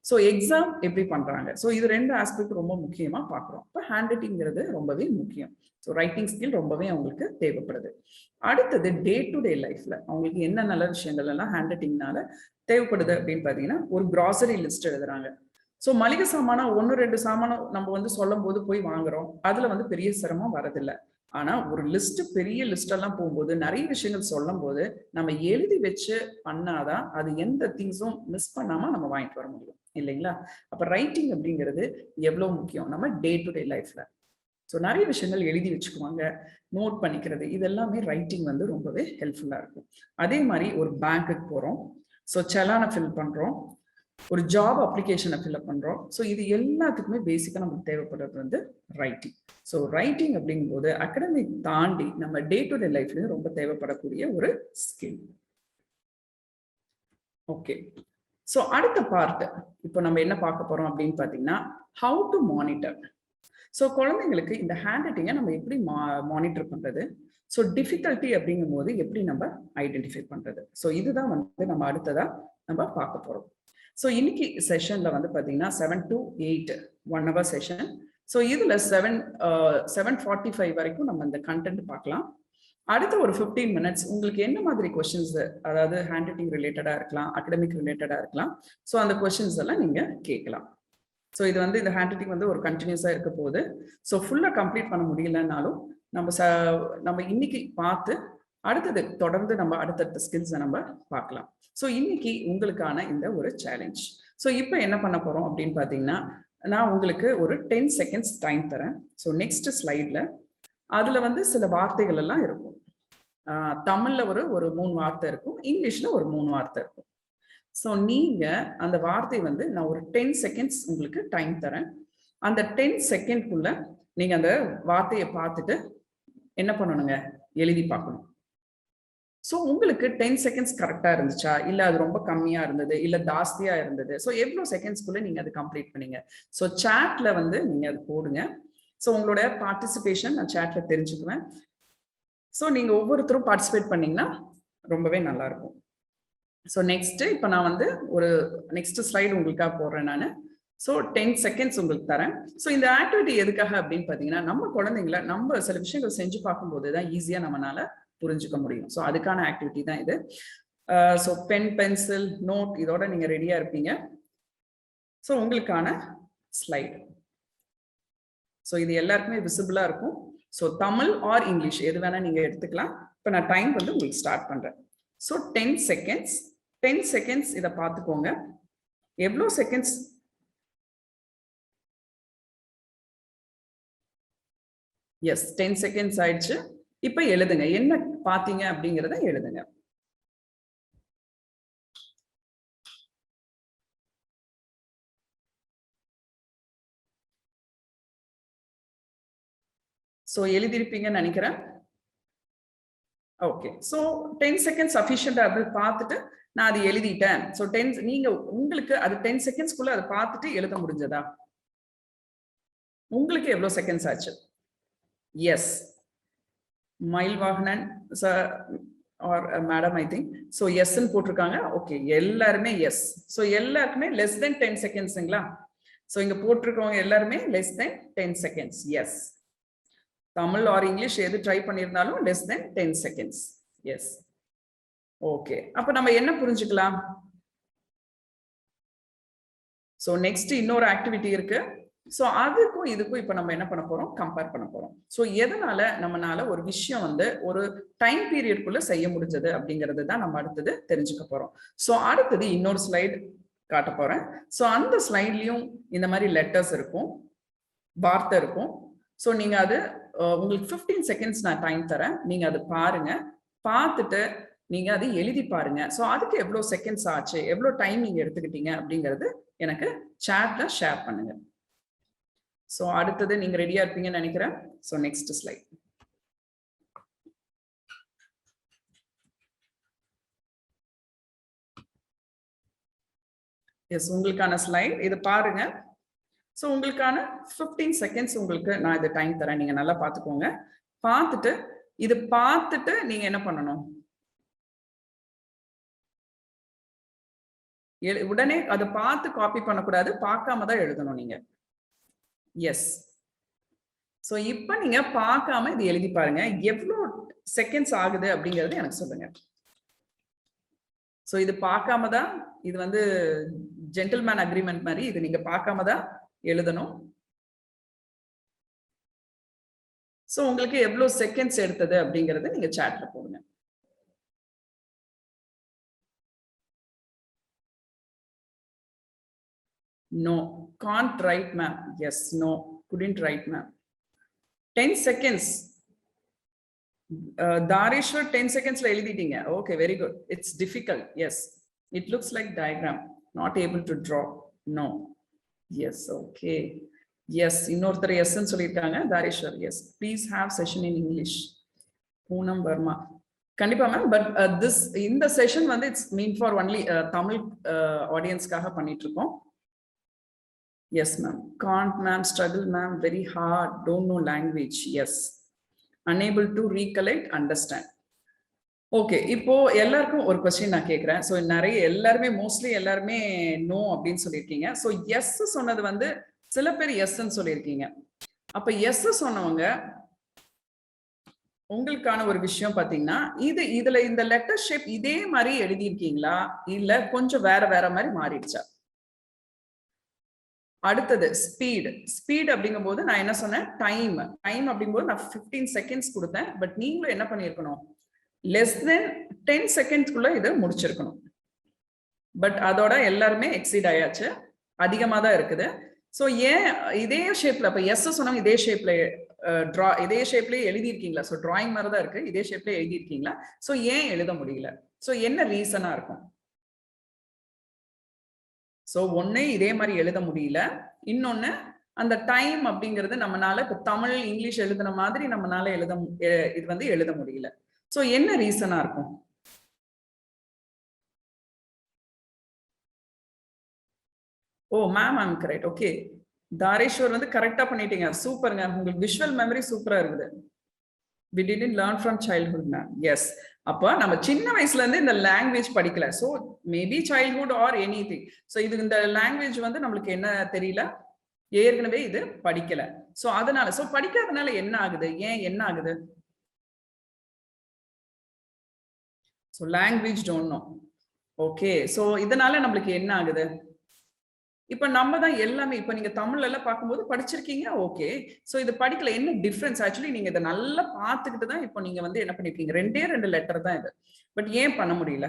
ஸோ எக்ஸாம் எப்படி பண்ணுறாங்க. ஸோ இது ரெண்டு ஆஸ்பெக்ட் ரொம்ப முக்கியமாக பார்க்குறோம். இப்போ ஹேண்ட் ரைட்டிங்கிறது ரொம்பவே முக்கியம். ஸோ ரைட்டிங் ஸ்கில் ரொம்பவே அவங்களுக்கு தேவைப்படுது. அடுத்தது டே டு டே லைஃப்ல அவங்களுக்கு என்ன நல்ல விஷயங்கள் எல்லாம் ஹேண்ட் ரைட்டிங்னால தேவைப்படுது அப்படின்னு பார்த்தீங்கன்னா, ஒரு கிராசரி லிஸ்ட் எழுதுறாங்க. ஸோ மளிகை சாமானா 1-2 சாமானம் நம்ம வந்து சொல்லும் போது போய் வாங்குறோம், அதுல வந்து பெரிய சிரமம் வரதில்லை. ஆனா ஒரு லிஸ்ட், பெரிய லிஸ்ட் எல்லாம் போகும்போது நிறைய விஷயங்கள் சொல்லும் போது நம்ம எழுதி வச்சு பண்ணாதான் அது எந்த திங்ஸும் மிஸ் பண்ணாம நம்ம வாங்கிட்டு வர முடியும் இல்லைங்களா. அப்ப ரைட்டிங் அப்படிங்கிறது எவ்வளவு முக்கியம் நம்ம டே டு டே லைஃப்ல. ஸோ நிறைய விஷயங்கள் எழுதி வச்சுக்குவாங்க, நோட் பண்ணிக்கிறது, இது எல்லாமே ரைட்டிங் வந்து ரொம்பவே ஹெல்ப்ஃபுல்லா இருக்கும். அதே மாதிரி ஒரு பேங்க்குக்கு போறோம், ஸோ செலானை ஃபில் பண்றோம், ஒரு ஜாப் அப்ளிகேஷனை ஃபில்அப் பண்றோம். ஸோ இது எல்லாத்துக்குமே பேசிக்கா நமக்கு தேவைப்படுறது வந்து ரைட்டிங். ஸோ ரைட்டிங் அப்படிங்கும்போது அகடமிக் தாண்டி நம்ம டே டு டே லைஃப்லயும் ரொம்ப தேவைப்படக்கூடிய ஒரு ஸ்கில். ஓகே, ஸோ அடுத்த பார்ட் இப்போ நம்ம என்ன பார்க்க போறோம் அப்படின்னு பார்த்தீங்கன்னா, ஹவு டு மானிட்டர். ஸோ குழந்தைங்களுக்கு இந்த ஹேண்ட் ரைட்டிங்கை நம்ம எப்படி மானிட்டர் பண்றது, ஸோ டிஃபிகல்ட்டி அப்படிங்கும் போது எப்படி நம்ம ஐடென்டிஃபை பண்றது. ஸோ இதுதான் வந்து நம்ம அடுத்ததா நம்ம பார்க்க போறோம். ஸோ இன்னைக்கு செஷன்ல வந்து பார்த்தீங்கன்னா 7 to 8 1 hour செஷன். ஸோ இதுல 7:45 வரைக்கும் நம்ம இந்த கண்டென்ட் பார்க்கலாம். அடுத்த ஒரு 15 minutes உங்களுக்கு என்ன மாதிரி கொஸ்டின்ஸ், அதாவது ஹேண்ட் ரைட்டிங் ரிலேட்டடா இருக்கலாம், அகடமிக் ரிலேட்டடா இருக்கலாம். ஸோ அந்த கொஸ்டின்ஸ் எல்லாம் நீங்க கேட்கலாம். ஸோ இது வந்து இந்த ஹேண்ட் ரைட்டிங் வந்து ஒரு கண்டினியூஸா இருக்க போகுது. ஸோ ஃபுல்லா கம்ப்ளீட் பண்ண முடியலன்னாலும் நம்ம இன்னைக்கு பார்த்து அடுத்தது தொடர்ந்து நம்ம அடுத்தடுத்த ஸ்கில்ஸை நம்ம பார்க்கலாம். ஸோ இன்னைக்கு உங்களுக்கான இந்த ஒரு சேலஞ்ச். ஸோ இப்போ என்ன பண்ண போறோம் அப்படின்னு பார்த்தீங்கன்னா, நான் உங்களுக்கு ஒரு 10 seconds டைம் தரேன். ஸோ நெக்ஸ்ட் ஸ்லைட்ல அதுல வந்து சில வார்த்தைகள் எல்லாம் இருக்கும். தமிழ்ல ஒரு 3 வார்த்தை இருக்கும், இங்கிலீஷ்ல ஒரு 3 வார்த்தை இருக்கும். ஸோ நீங்க அந்த வார்த்தை வந்து நான் ஒரு 10 seconds உங்களுக்கு டைம் தரேன். அந்த 10 செகண்ட்குள்ள நீங்க அந்த வார்த்தையை பார்த்துட்டு என்ன பண்ணணுங்க, எழுதி பார்க்கணும். ஸோ உங்களுக்கு 10 seconds கரெக்டா இருந்துச்சா, இல்ல அது ரொம்ப கம்மியா இருந்தது, இல்ல ஜாஸ்தியா இருந்தது, ஸோ எவ்வளவு செகண்ட்ஸ்குள்ள நீங்க அதை கம்ப்ளீட் பண்ணீங்க. ஸோ சாட்ல வந்து நீங்க அது போடுங்க. ஸோ உங்களோட பார்ட்டிசிபேஷன் நான் சாட்ல தெரிஞ்சுக்குவேன். ஸோ நீங்க ஒவ்வொருத்தரும் பார்ட்டிசிபேட் பண்ணீங்கன்னா ரொம்பவே நல்லா இருக்கும். ஸோ நெக்ஸ்ட் இப்போ நான் வந்து ஒரு நெக்ஸ்ட் ஸ்லைடு உங்களுக்காக போடுறேன் நான். ஸோ 10 seconds உங்களுக்கு தரேன். ஸோ இந்த ஆக்டிவிட்டி எதுக்காக அப்படின்னு பார்த்தீங்கன்னா, நம்ம குழந்தைங்கள நம்ம சில விஷயங்கள் செஞ்சு பார்க்கும்போது தான் ஈஸியா நம்மளால புரிஞ்சுக்க முடியும். ஸோ அதுக்கான ஆக்டிவிட்டி தான் இது. ஸோ பென், பென்சில், நோட் இதோட நீங்க ரெடியா இருப்பீங்க. ஸோ உங்களுக்கான ஸ்லைடு. ஸோ இது எல்லாருக்குமே விசிபிளா இருக்கும். ஸோ தமிழ் ஆர் இங்கிலீஷ் எது வேணா நீங்க எடுத்துக்கலாம். இப்போ நான் டைம் வந்து உங்களுக்கு ஸ்டார்ட் பண்றேன். ஸோ 10 seconds 10 seconds இதை பார்த்துக்கோங்க. எவ்வளோ செகண்ட்ஸ், எஸ் 10 seconds ஆயிடுச்சு. இப்ப எழுதுங்க, என்ன பாத்தீங்க அப்படிங்கறத எழுதுங்க. சோ எழுதிருப்பீங்கன்னு நினைக்கிறேன். ஓகே, சோ 10 செகண்ட்ஸ் சஃபிஷியன்ட் அப்படி பார்த்துட்டு நான் அதை எழுதிட்டேன். சோ 10 நீங்க உங்களுக்கு அது 10 செகண்ட்ஸ்க்குள்ள அதை பார்த்துட்டு எழுத முடிஞ்சதா? உங்களுக்கு எவ்வளவு செகண்ட்ஸ் ஆச்சு? Yes, Mayilvaganan sir or madam I think. So எஸ்ன்னு போட்டிருக்காங்க. ஓகே, எல்லாருமே எஸ். ஸோ எல்லாருக்குமே லெஸ் தென் 10 செகண்ட்ஸுங்களா? ஸோ இங்க போட்டிருக்கவங்க எல்லாருமே less than 10 seconds. Yes, Tamil or English எது ட்ரை பண்ணியிருந்தாலும் less than 10 seconds. Yes, okay. அப்ப நம்ம என்ன புரிஞ்சுக்கலாம்? ஸோ நெக்ஸ்ட் இன்னொரு ஆக்டிவிட்டி இருக்கு. ஸோ அதுக்கும் இதுக்கும் இப்ப நம்ம என்ன பண்ண போறோம்? கம்பேர் பண்ண போறோம். ஸோ எதனால நம்மளால ஒரு விஷயம் வந்து ஒரு டைம் பீரியட்குள்ள செய்ய முடிஞ்சது அப்படிங்கிறது தான் நம்ம அடுத்தது தெரிஞ்சுக்க போறோம். ஸோ அடுத்தது இன்னொரு ஸ்லைடு காட்ட போறேன். ஸோ அந்த ஸ்லைட்லயும் இந்த மாதிரி லெட்டர்ஸ் இருக்கும், வார்த்தை இருக்கும். ஸோ நீங்க அது உங்களுக்கு 15 செகண்ட்ஸ் நான் டைம் தரேன். நீங்க அது பாருங்க, பார்த்துட்டு நீங்க அது எழுதி பாருங்க. ஸோ அதுக்கு எவ்வளவு செகண்ட்ஸ் ஆச்சு, எவ்வளவு டைம் நீங்க எடுத்துக்கிட்டீங்க அப்படிங்கிறது எனக்கு சாட்ல ஷேர் பண்ணுங்க. சோ அடுத்தது நீங்க ரெடியா இருப்பீங்கன்னு நினைக்கிறேன். So next slide. எஸ், உங்களுக்கான ஸ்லைட் இது பாருங்க. சோ உங்களுக்கான 15 செகண்ட்ஸ் உங்களுக்கு நான் இது டைம் தரேன். நீங்க நல்லா பாத்துக்கோங்க. பார்த்துட்டு இது பார்த்துட்டு நீங்க என்ன பண்ணணும்? உடனே அதை பார்த்து காப்பி பண்ணக்கூடாது, பார்க்காம தான் எழுதணும் நீங்க. எஸ், சோ இப்ப நீங்க பார்க்காம இது எழுதி பாருங்க. எவ்வளவு செகண்ட்ஸ் ஆகுது அப்படிங்கறது எனக்கு சொல்லுங்க. சோ இது பார்க்காம தான், இது வந்து ஜென்டில்மேன் அக்ரிமெண்ட் மாதிரி, இது நீங்க பார்க்காம தான் எழுதணும். சோ உங்களுக்கு எவ்வளவு செகண்ட்ஸ் எடுத்தது அப்படிங்கறத நீங்க சாட்ல போடுங்க. No, can't write ma'am. Yes, no, couldn't write ma'am. 10 seconds. Dareshwar 10 seconds la eliditeenga. Okay, very good. It's difficult. Yes, it looks like diagram. Not able to draw. No. Yes, okay. Yes, இன்னொருத்தர் yes ன்னு சொல்லிருக்காங்க. Dareshwar, yes. Please have session in English. Poonam Verma. கண்டிப்பா ma'am, but this இந்த session வந்து it's mean for only Tamil ஆடியன்ஸ்க்காக பண்ணிட்டு இருக்கோம். Yes, ma'am. Can't, ma'am. Struggle, ma'am. Very hard. Don't know language. Yes. Unable to recollect, understand. Okay. இப்போ எல்லாருக்கும் ஒரு question நான் கேட்கிறேன். ஸோ நிறைய எல்லாருமே மோஸ்ட்லி எல்லாருமே நோ அப்படின்னு சொல்லியிருக்கீங்க. ஸோ எஸ் சொன்னது வந்து சில பேர் எஸ்ன்னு சொல்லியிருக்கீங்க. அப்ப எஸ் சொன்னவங்க உங்களுக்கான ஒரு விஷயம் பாத்தீங்கன்னா, இதுல இந்த லெட்டர் ஷேப் இதே மாதிரி எழுதியிருக்கீங்களா, இல்ல கொஞ்சம் வேற வேற மாதிரி மாறிடுச்சா? அடுத்தது ஸ்பீட் அப்படிங்கும் போது நான் என்ன சொன்னேன்? டைம் அப்படிங்கும்போது நான் 15 செகண்ட்ஸ் கொடுத்தேன். பட் நீங்களும் என்ன பண்ணிருக்கணும்? லெஸ் தென் 10 செகண்ட்ஸ்க்குள்ள இதை முடிச்சிருக்கணும். பட் அதோட எல்லாருமே எக்ஸீட் ஆயாச்சு, அதிகமா தான் இருக்குது. ஸோ ஏன் இதே ஷேப்ல, அப்ப எஸ் சொன்னாங்க இதே ஷேப்ல இதே ஷேப்லயே எழுதியிருக்கீங்களா? ஸோ டிராயிங் மாதிரி தான் இருக்கு, இதே ஷேப்ல எழுதியிருக்கீங்களா? ஸோ ஏன் எழுத முடியல? ஸோ என்ன ரீசனா இருக்கும்? சோ ஒண்ணு இதே மாதிரி எழுத முடியல, இன்னொன்னு அந்த டைம் அப்படிங்கிறது நம்மனால இப்ப தமிழ் இங்கிலீஷ் எழுதுன மாதிரி நம்மனால இது வந்து எழுத முடியல. சோ என்ன ரீசனா இருக்கும்? ஓ மேம், ஐம் கரெக்ட். ஓகே, தாரேஸ்வர் வந்து கரெக்டா பண்ணிட்டீங்க. சூப்பருங்க, உங்களுக்கு விஷுவல் மெமரி சூப்பரா இருக்குது. We didn't learn from childhood, ma'am. Yes. அப்ப நம்ம சின்ன வயசுல இருந்து இந்த லாங்குவேஜ் படிக்கல. So maybe childhood or anything. So இது இந்த லாங்குவேஜ் வந்து நம்மளுக்கு என்ன தெரியல, ஏற்கனவே இது படிக்கல. சோ அதனால சோ படிக்காதனால என்ன ஆகுது? ஏன் என்ன ஆகுது? So language don't know. Okay, so இதனால நம்மளுக்கு என்ன ஆகுது? இப்ப நம்ம தான் எல்லாமே, இப்ப நீங்க தமிழ்ல எல்லாம் பார்க்கும்போது படிச்சிருக்கீங்க. ஓகே, சோ இது படிக்கல, என்ன டிஃபரன்ஸ்? ஆக்சுவலி நீங்க இதை நல்லா பார்த்துக்கிட்டு தான் இப்போ நீங்க வந்து என்ன பண்ணிருக்கீங்க? 2 லெட்டர் தான் இது. பட் ஏன் பண்ண முடியல?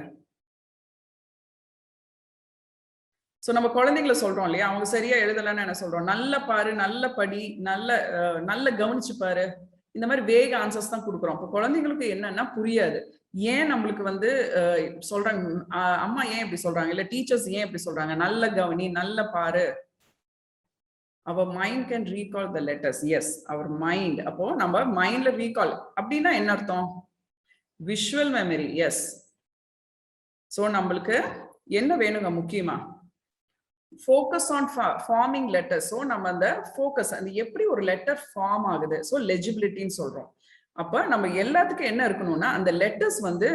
சோ நம்ம குழந்தைங்களை சொல்றோம் இல்லையா, அவங்க சரியா எழுதலன்னு என்ன சொல்றோம்? நல்ல பாரு, நல்ல படி, நல்ல கவனிச்சு பாரு. இந்த மாதிரி வேக் ஆன்சர்ஸ் தான் கொடுக்குறோம். அப்போ குழந்தைங்களுக்கு என்னன்னா புரியாது. ஏன் நம்மளுக்கு வந்து சொல்றாங்க, அம்மா ஏன் இப்படி சொல்றாங்க, இல்ல டீச்சர்ஸ் ஏன் இப்படி சொல்றாங்க, நல்ல கவனி, நல்ல பாரு. our mind can recall the letters. Yes, our mind. அப்போ நம்ம மைண்ட்ல ரீகால் அப்படின்னா என்ன அர்த்தம்? Visual memory. எஸ். ஸோ நம்மளுக்கு என்ன வேணுங்க முக்கியமா? Focus on forming letter. So நம்ம அந்த ஃபோக்கஸ், அந்த எப்படி ஒரு லெட்டர் ஃபார்ம் ஆகுது, ஸோ லெஜிபிலிட்டின்னு சொல்றோம். அப்ப நம்ம எல்லாத்துக்கும் என்ன இருக்கணும்னா அந்த லெட்டர்ஸ் வந்து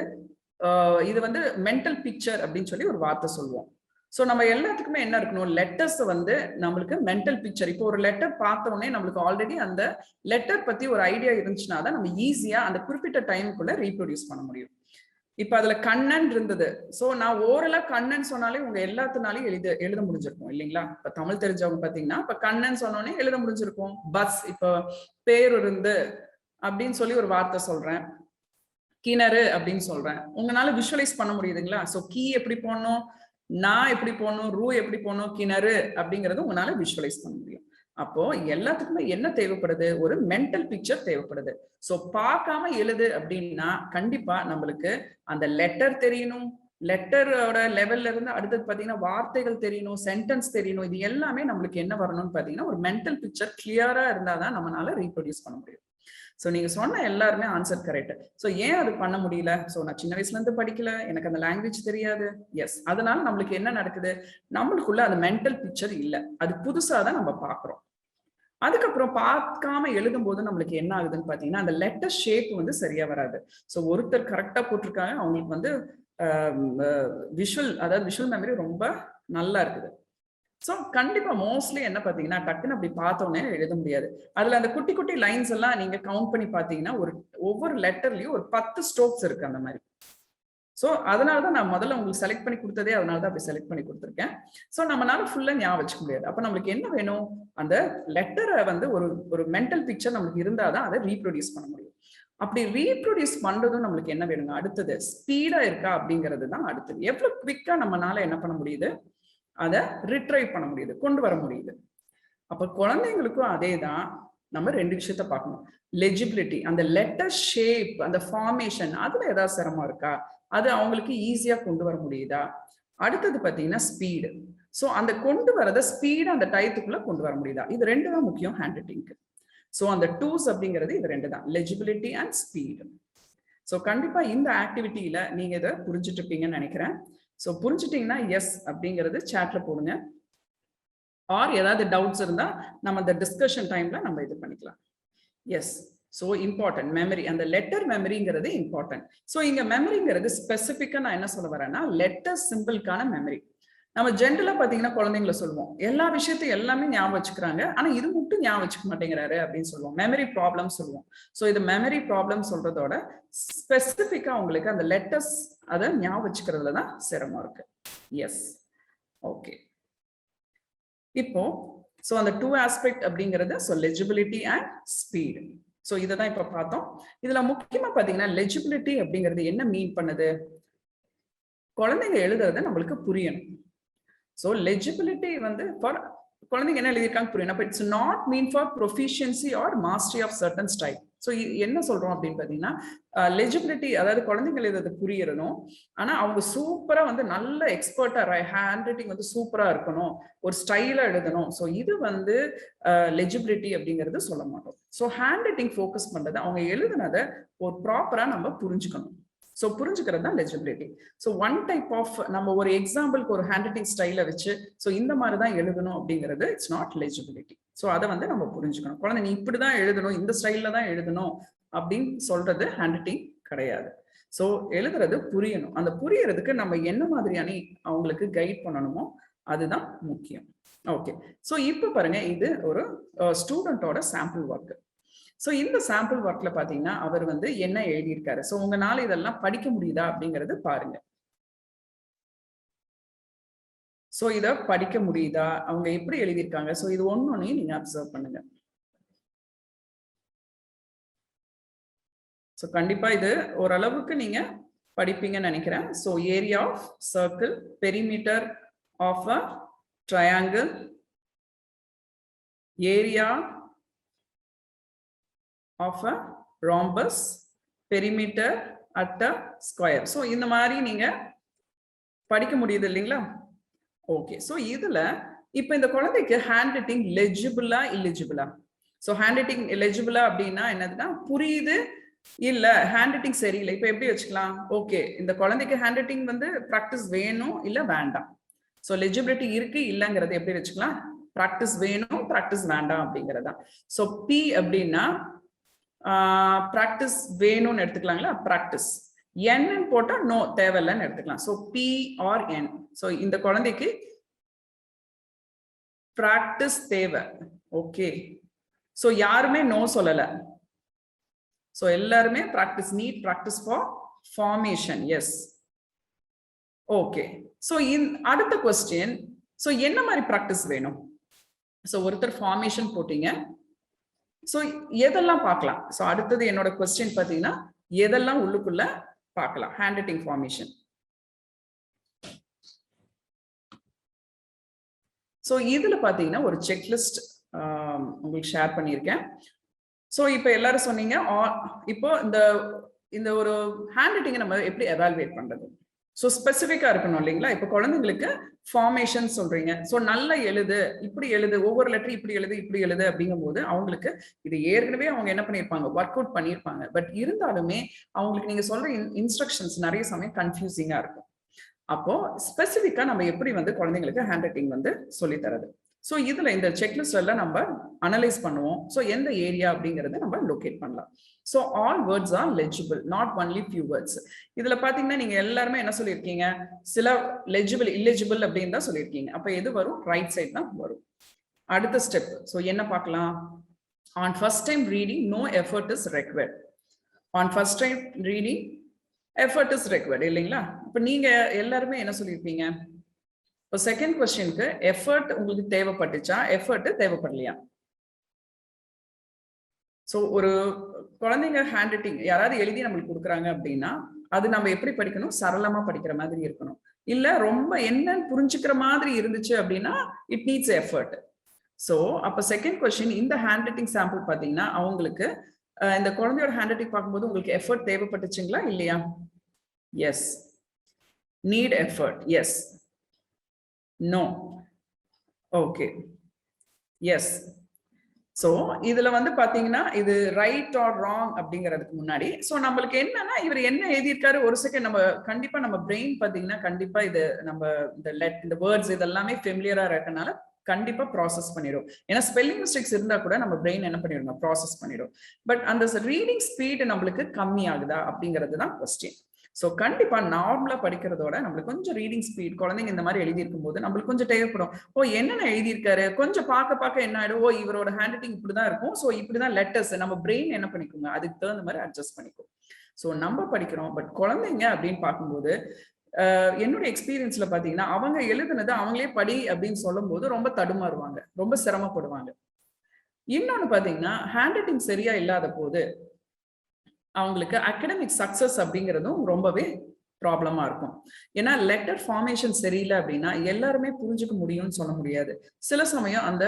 இது வந்து மென்டல் பிக்சர் அப்படின்னு சொல்லி ஒரு வார்த்தை சொல்லுவோம். ஸோ நம்ம எல்லாத்துக்குமே என்ன இருக்கணும், லெட்டர்ஸ் வந்து நம்மளுக்கு மென்டல் பிக்சர். இப்போ ஒரு லெட்டர் பார்த்த உடனே நம்மளுக்கு ஆல்ரெடி அந்த லெட்டர் பத்தி ஒரு ஐடியா இருந்துச்சுன்னா தான் நம்ம ஈஸியா அந்த குறிப்பிட்ட டைமுக்குள்ள ரீப்ரொடியூஸ் பண்ண முடியும். இப்ப அதுல கண்ணன் இருந்தது. சோ நான் ஓரலா கண்ணன் சொன்னாலே உங்க எல்லாத்தினாலையும் எழுத முடிஞ்சிருக்கும் இல்லைங்களா? இப்ப தமிழ் தெரிஞ்சவங்க பாத்தீங்கன்னா இப்ப கண்ணன் சொன்னோடனே எழுத முடிஞ்சிருக்கும். பஸ், இப்ப பேருந்து அப்படின்னு சொல்லி ஒரு வார்த்தை சொல்றேன், கிணறு அப்படின்னு சொல்றேன், உங்களால விஷுவலைஸ் பண்ண முடியுதுங்களா? சோ கீ எப்படி போடணும், நான் எப்படி போடணும், ரூ எப்படி போடணும், கிணறு அப்படிங்கறது உங்களால விஷுவலைஸ் பண்ண முடியும். அப்போ எல்லாத்துக்குமே என்ன தேவைப்படுது, ஒரு மென்டல் பிக்சர் தேவைப்படுது. சோ பார்க்காம எழுது அப்படின்னா கண்டிப்பா நம்மளுக்கு அந்த லெட்டர் தெரியணும், லெட்டரோட லெவல்ல இருந்து அடுத்தது பாத்தீங்கன்னா வார்த்தைகள் தெரியணும், சென்டென்ஸ் தெரியணும். இது எல்லாமே நம்மளுக்கு என்ன வரணும்னு பாத்தீங்கன்னா ஒரு மென்டல் பிக்சர் கிளியரா இருந்தாதான் நம்மளால ரீப்ரொடியூஸ் பண்ண முடியும். சோ நீங்க சொன்ன எல்லாருமே ஆன்சர் கரெக்ட். சோ ஏன் அது பண்ண முடியல? சோ நான் சின்ன வயசுல இருந்து படிக்கல, எனக்கு அந்த லாங்குவேஜ் தெரியாது. எஸ், அதனால நம்மளுக்கு என்ன நடக்குது, நம்மளுக்குள்ள அந்த மென்டல் பிக்சர் இல்ல, அது புதுசா தான் நம்ம பாக்குறோம். அதுக்கப்புறம் பார்க்காம எழுதும் போது நம்மளுக்கு என்ன ஆகுதுன்னு பாத்தீங்கன்னா அந்த லெட்டர் ஷேப் வந்து சரியா வராது. சோ ஒருத்தர் கரெக்டா போட்டிருக்காங்க, அவங்களுக்கு வந்து விஷுவல், அதாவது விஷுவல் மெமரி ரொம்ப நல்லா இருக்குது. சோ கண்டிப்பா மோஸ்ட்லி என்ன பாத்தீங்கன்னா டக்குன்னு அப்படி பார்த்தோன்னே எழுத முடியாது. அதுல அந்த குட்டி குட்டி லைன்ஸ் எல்லாம் நீங்க கவுண்ட் பண்ணி பாத்தீங்கன்னா ஒவ்வொரு லெட்டர்லயும் ஒரு 10 ஸ்ட்ரோக்ஸ் இருக்கு அந்த மாதிரி. சோ அதனாலதான் நான் முதல்ல உங்களுக்கு செலக்ட் பண்ணி கொடுத்ததே அதனாலதான் அப்படி செலக்ட் பண்ணி கொடுத்துருக்கேன். சோ நம்மளால ஃபுல்லா ஞாபகம் வச்சுக்க முடியாது. அப்ப நம்மளுக்கு என்ன வேணும், அந்த லெட்டரை வந்து ஒரு மென்டல் பிக்சர் நம்மளுக்கு இருந்தாதான் அதை ரீப்ரொடியூஸ் பண்ண முடியும். அப்படி ரீப்ரொடியூஸ் பண்றதும் நம்மளுக்கு என்ன வேணுங்க, அடுத்தது ஸ்பீடா இருக்கா அப்படிங்கிறது தான் அடுத்தது. எவ்வளவு குவிக்கா நம்மளால என்ன பண்ண முடியுது, அதை ரிட்ரைவ் பண்ண முடியுது, கொண்டு வர முடியுது. அப்ப குழந்தைங்களுக்கும் அதே தான். நம்ம ரெண்டு விஷயத்த பார்க்கணும். லெஜிபிலிட்டி, அந்த லெட்டர் ஷேப், அந்த ஃபார்மேஷன், அதுல ஏதாவது சிரமம் இருக்கா, அது அவங்களுக்கு ஈஸியா கொண்டு வர முடியுதா? அடுத்தது பாத்தீங்கன்னா ஸ்பீடு. சோ அந்த கொண்டு வரத ஸ்பீடா அந்த டயத்துக்குள்ள கொண்டு வர முடியுதா? இது ரெண்டு தான் முக்கியம் ஹேண்ட் ரைட்டிங்க்கு. சோ அந்த டூஸ் அப்படிங்கிறது இது ரெண்டு தான், லெஜிபிலிட்டி அண்ட் ஸ்பீடு. சோ கண்டிப்பா இந்த ஆக்டிவிட்டியில நீங்க இதை புரிஞ்சுட்டு இருப்பீங்கன்னு நினைக்கிறேன். சோ புரிஞ்சுட்டீங்கன்னா எஸ் அப்படிங்கிறது சாட்ல போடுங்க. ஆர் ஏதாவது டவுட்ஸ் இருந்தா நம்ம இந்த டிஸ்கஷன் டைம்ல நம்ம இது பண்ணிக்கலாம். எஸ். சோ இம்பார்ட்டன்ட் மெமரி, அந்த லெட்டர் மெமரிங்கிறது இம்பார்ட்டன்ட். சோ இங்க மெமரிங்கிறது ஸ்பெசிபிக்கா நான் என்ன சொல்ல வரேன்னா லெட்டர் சிம்பிள்கான மெமரி. நம்ம ஜென்ரலா பாத்தீங்கன்னா குழந்தைங்களை சொல்லுவோம், எல்லா விஷயத்தையும் எல்லாமே ஞாபகம் வச்சுக்கிறாங்க, ஆனா இது மட்டும் ஞாபகம் வச்சுக்க மாட்டேங்கிறாரு அப்படின்னு சொல்லுவோம். மெமரி ப்ராப்ளம் சொல்லுவோம். சோ இது மெமரி ப்ராப்ளம் சொல்றதோட ஸ்பெசிபிக்கா உங்களுக்கு அந்த லெட்டர்ஸ் அதை ஞாபகம் வச்சுக்கிறதுல தான் சிரமம் இருக்கு. Yes, okay. இப்போ சோ அந்த டூ ஆஸ்பெக்ட் அப்படிங்கிறது so legibility and speed. So இதை தான் இப்ப பார்த்தோம். இதுல முக்கியமா பாத்தீங்கன்னா லெஜிபிலிட்டி அப்படிங்கிறது என்ன மீன் பண்ணுது, குழந்தைங்க எழுதுறத நம்மளுக்கு புரியணும். சோ லெஜிபிலிட்டி வந்து ஃபார் குழந்தைங்க என்ன எழுதியிருக்காங்க புரியணும். அப்ப it's not mean for proficiency or mastery of certain style. So என்ன சொல்றோம் அப்படின்னு பாத்தீங்கன்னா லெஜிபிலிட்டி, அதாவது குழந்தைங்க எழுதுறது புரியறணும், ஆனா அவங்க சூப்பரா வந்து நல்ல எக்ஸ்பர்ட்டா ஹேண்ட் ரைட்டிங் வந்து சூப்பரா இருக்கணும், ஒரு ஸ்டைலா எழுதணும். சோ இது வந்து லெஜிபிலிட்டி அப்படிங்கிறது சொல்ல மாட்டோம். சோ ஹேண்ட் ரைட்டிங் ஃபோக்கஸ் பண்றது அவங்க எழுதுனதை ஒரு ப்ராப்பரா நம்ம புரிஞ்சுக்கணும். சோ புரிஞ்சுக்கிறது தான் லெஜிபிலிட்டி. சோ ஒன் டைப் ஆஃப், நம்ம ஒரு எக்ஸாம்பிளுக்கு ஒரு ஹேண்ட் ரைட்டிங் ஸ்டைல வச்சு சோ இந்த மாதிரி தான் எழுதணும் அப்படிங்கிறது இட்ஸ் நாட் லெஜிபிலிட்டி. சோ அதை வந்து நம்ம புரிஞ்சுக்கணும். குழந்தை நீ இப்படிதான் எழுதணும், இந்த ஸ்டைல்ல தான் எழுதணும் அப்படின்னு சொல்றது ஹேண்ட் ரைட்டிங் கிடையாது. சோ எழுதுறது புரியணும். அந்த புரியறதுக்கு நம்ம என்ன மாதிரியான அவங்களுக்கு கைட் பண்ணணுமோ அதுதான் முக்கியம். ஓகே. சோ இப்ப பாருங்க, இது ஒரு ஸ்டூடெண்டோட சாம்பிள் ஒர்க். சோ இந்த சாம்பிள் ஒர்க்ல பாத்தீங்கன்னா அவர் வந்து என்ன எழுதியிருக்காரு, சோ உங்களால இதெல்லாம் படிக்க முடியுதா அப்படிங்கறது பாருங்க. சோ இத படிக்க முடியுதா, அவங்க எப்படி எழுதியிருக்காங்க, சோ இது ஒன்னொன்னையும் நீங்க அப்சர்வ் பண்ணுங்க. சோ கண்டிப்பா இது ஓரளவுக்கு நீங்க படிப்பீங்கன்னு நினைக்கிறேன். So area of circle, perimeter of a triangle, area of a rhombus perimeter at a square. So இந்த மாதிரி நீங்க படிக்க முடியுது இல்லைங்களா? ஓகே. ஸோ இதுல இப்போ இந்த குழந்தைக்கு ஹேண்ட் ரைட்டிங் லெஜிபிளா இல்லெஜிபிளா? ஸோ ஹேண்ட் ரைட்டிங் லெஜிபிளா அப்படின்னா என்னதுன்னா புரியுது இல்ல ஹேண்ட் ரைட்டிங் சரியில்லை. இப்போ எப்படி வச்சுக்கலாம்? ஓகே, இந்த குழந்தைக்கு ஹேண்ட் ரைட்டிங் வந்து ப்ராக்டிஸ் வேணும் இல்ல வேண்டாம். ஸோ லெஜிபிலிட்டி இருக்கு இல்லங்கிறது எப்படி வச்சுக்கலாம்? ப்ராக்டிஸ் வேணும், ப்ராக்டிஸ் வேண்டாம் அப்படிங்கிறதா. ஸோ பி அப்படின்னா ப்ராக்டிஸ் வேணும்னு எடுத்துக்கலாங்களா? ப்ராக்டிஸ். n போட்டா நோ தேவையில்லைன்னு எடுத்துக்கலாம். So B or N. So இந்த குழந்தைக்கு ப்ராக்டிஸ் தேவை. ஓகே, ஸோ யாருமே நோ சொல்லல. ஸோ எல்லாருமே practice, need practice for formation. Yes, okay. So அடுத்த கொஸ்டின், ஸோ என்ன மாதிரி ப்ராக்டிஸ் வேணும்? ஸோ ஒருத்தர் ஃபார்மேஷன் போட்டீங்க. ஸோ எதெல்லாம் பார்க்கலாம்? ஸோ அடுத்தது என்னோட கொஸ்டின் பார்த்தீங்கன்னா எதெல்லாம் உள்ளுக்குள்ள பார்க்கலாம் ஹேண்ட் ரைட்டிங் ஃபார்மேஷன். ஸோ இதுல பார்த்தீங்கன்னா ஒரு செக்லிஸ்ட் உங்களுக்கு ஷேர் பண்ணியிருக்கேன். ஸோ இப்போ எல்லாரும் சொன்னீங்க, இப்போ இந்த ஒரு ஹேண்ட் ரைட்டிங்கை நம்ம எப்படி எவாலுவேட் பண்றது? ஸோ ஸ்பெசிஃபிக்கா இருக்கணும் இல்லைங்களா? இப்போ குழந்தைங்களுக்கு ஃபார்மேஷன் சொல்றீங்க, ஸோ நல்லா எழுது, இப்படி எழுது, ஒவ்வொரு லெட்டர் இப்படி எழுது இப்படி எழுது அப்படிங்கும் போது அவங்களுக்கு இது ஏற்கனவே அவங்க என்ன பண்ணியிருப்பாங்க, ஒர்க் அவுட் பண்ணியிருப்பாங்க. பட் இருந்தாலுமே அவங்களுக்கு நீங்க சொல்ற இன்ஸ்ட்ரக்ஷன்ஸ் நிறைய சமயம் கன்ஃபியூசிங்கா இருக்கும். அப்போ ஸ்பெசிஃபிக்கா நம்ம எப்படி வந்து குழந்தைங்களுக்கு ஹேண்ட் ரைட்டிங் வந்து சொல்லி தரது? ஸோ இதுல இந்த செக்லிஸ்ட் எல்லாம் நம்ம அனலைஸ் பண்ணுவோம். ஸோ எந்த ஏரியா அப்படிங்கறத நம்ம லொகேட் பண்ணலாம். So all words R legible, not only few words. இதுல பாத்தீங்கன்னா நீங்க எல்லாருமே என்ன சொல்லியிருக்கீங்க, சில லெஜிபிள் இல்லெஜிபிள் அப்படின்னு தான் சொல்லியிருக்கீங்க. அப்ப எது வரும்? ரைட் சைட் தான் வரும். அடுத்த ஸ்டெப், ஸோ என்ன பார்க்கலாம்? On first time reading no effort is required. On first time reading effort is required இல்லைங்களா? இப்ப நீங்க எல்லாருமே என்ன சொல்லியிருப்பீங்க? இப்போ செகண்ட் கொஸ்டினுக்கு எஃபர்ட் உங்களுக்கு தேவைப்பட்டுச்சா, எஃபர்ட் தேவைப்படலையா? ஸோ ஒரு குழந்தைங்க ஹேண்ட் ரைட்டிங் யாராவது எழுதி நம்மளுக்கு கொடுக்குறாங்க அப்படின்னா அது நம்ம எப்படி படிக்கணும்? சரளமா படிக்கிற மாதிரி இருக்கணும். இல்ல ரொம்ப என்னன்னு புரிஞ்சுக்கிற மாதிரி இருந்துச்சு அப்படின்னா இட் நீட்ஸ் எஃபர்ட். ஸோ அப்போ செகண்ட் கொஸ்டின், இந்த ஹேண்ட் ரைட்டிங் சாம்பிள் பார்த்தீங்கன்னா அவங்களுக்கு இந்த குழந்தையோட ஹேண்ட் ரைட்டிங் பார்க்கும்போது உங்களுக்கு எஃபர்ட் தேவைப்பட்டுச்சுங்களா இல்லையா? Yes, need effort. Yes, no, okay, yes. So இதுல வந்து பாத்தீங்கன்னா இது ரைட் ஆர் ராங் அப்படிங்கிறதுக்கு முன்னாடி ஸோ நம்மளுக்கு என்னன்னா இவர் என்ன எழுதியிருக்காரு ஒரு செகண்ட் நம்ம கண்டிப்பா நம்ம பிரெயின் பாத்தீங்கன்னா கண்டிப்பா இது நம்ம இந்த வேர்ட்ஸ் இதெல்லாமே ஃபெமிலியரா இருக்கனால கண்டிப்பா ப்ராசஸ் பண்ணிடும். ஏன்னா ஸ்பெல்லிங் மிஸ்டேக்ஸ் இருந்தா கூட நம்ம பிரெயின் என்ன பண்ணிடும்? ப்ராசஸ் பண்ணிடும். பட் அந்த ரீடிங் ஸ்பீடு நம்மளுக்கு கம்மி ஆகுதா அப்படிங்கிறது தான் கொஸ்டின். ஸோ கண்டிப்பா நார்மலா படிக்கிறதோட நம்மளுக்கு கொஞ்சம் ரீடிங் ஸ்பீட் குழந்தைங்க இந்த மாதிரி எழுதியிருக்கும் போது நம்மளுக்கு கொஞ்சம் தேவைப்படும். ஓ என்னென்ன எழுதியிருக்காரு கொஞ்சம் பார்க்க என்ன ஆயிடும், ஓ இவரோட ஹேண்ட் ரைட்டிங் இப்படிதான் இருக்கும், ஸோ இப்படிதான் லெட்டர்ஸ் நம்ம பிரெயின் என்ன பண்ணிக்கோங்க அதுக்கு தகுந்த மாதிரி அட்ஜஸ்ட் பண்ணிக்கும். ஸோ நம்ம படிக்கிறோம், பட் குழந்தைங்க அப்படின்னு பார்க்கும்போது என்னோட எக்ஸ்பீரியன்ஸ்ல பாத்தீங்கன்னா அவங்க எழுதுனது அவங்களே படி அப்படின்னு சொல்லும் போது ரொம்ப தடுமாறுவாங்க, ரொம்ப சிரமப்படுவாங்க. இன்னொன்னு பாத்தீங்கன்னா ஹேண்ட் ரைட்டிங் சரியா இல்லாத போது அவங்களுக்கு அகடமிக் சக்சஸ் அப்படிங்கிறதும் ரொம்பவே ப்ராப்ளமா இருக்கும். ஏன்னா லெட்டர் ஃபார்மேஷன் சரியில்லை அப்படின்னா எல்லாருமே புரிஞ்சுக்க முடியும்னு சொல்ல முடியாது. சில சமயம் அந்த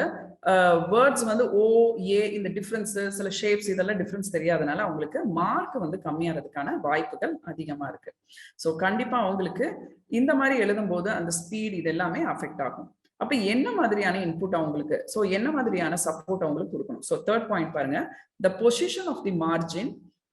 வேர்ட்ஸ் வந்து ஓ ஏ இந்த டிஃபரன்ஸ் சில ஷேப்ஸ் இதெல்லாம் டிஃபரன்ஸ் தெரியாதனால அவங்களுக்கு மார்க் வந்து கம்மியாகிறதுக்கான வாய்ப்புகள் அதிகமா இருக்கு. ஸோ கண்டிப்பா அவங்களுக்கு இந்த மாதிரி எழுதும் போது அந்த ஸ்பீட் இது எல்லாமே அஃபெக்ட் ஆகும். அப்ப என்ன மாதிரியான இன்புட் அவங்களுக்கு, ஸோ என்ன மாதிரியான சப்போர்ட் அவங்களுக்கு கொடுக்கணும்? ஸோ தேர்ட் பாயிண்ட் பாருங்க, the position of the margin,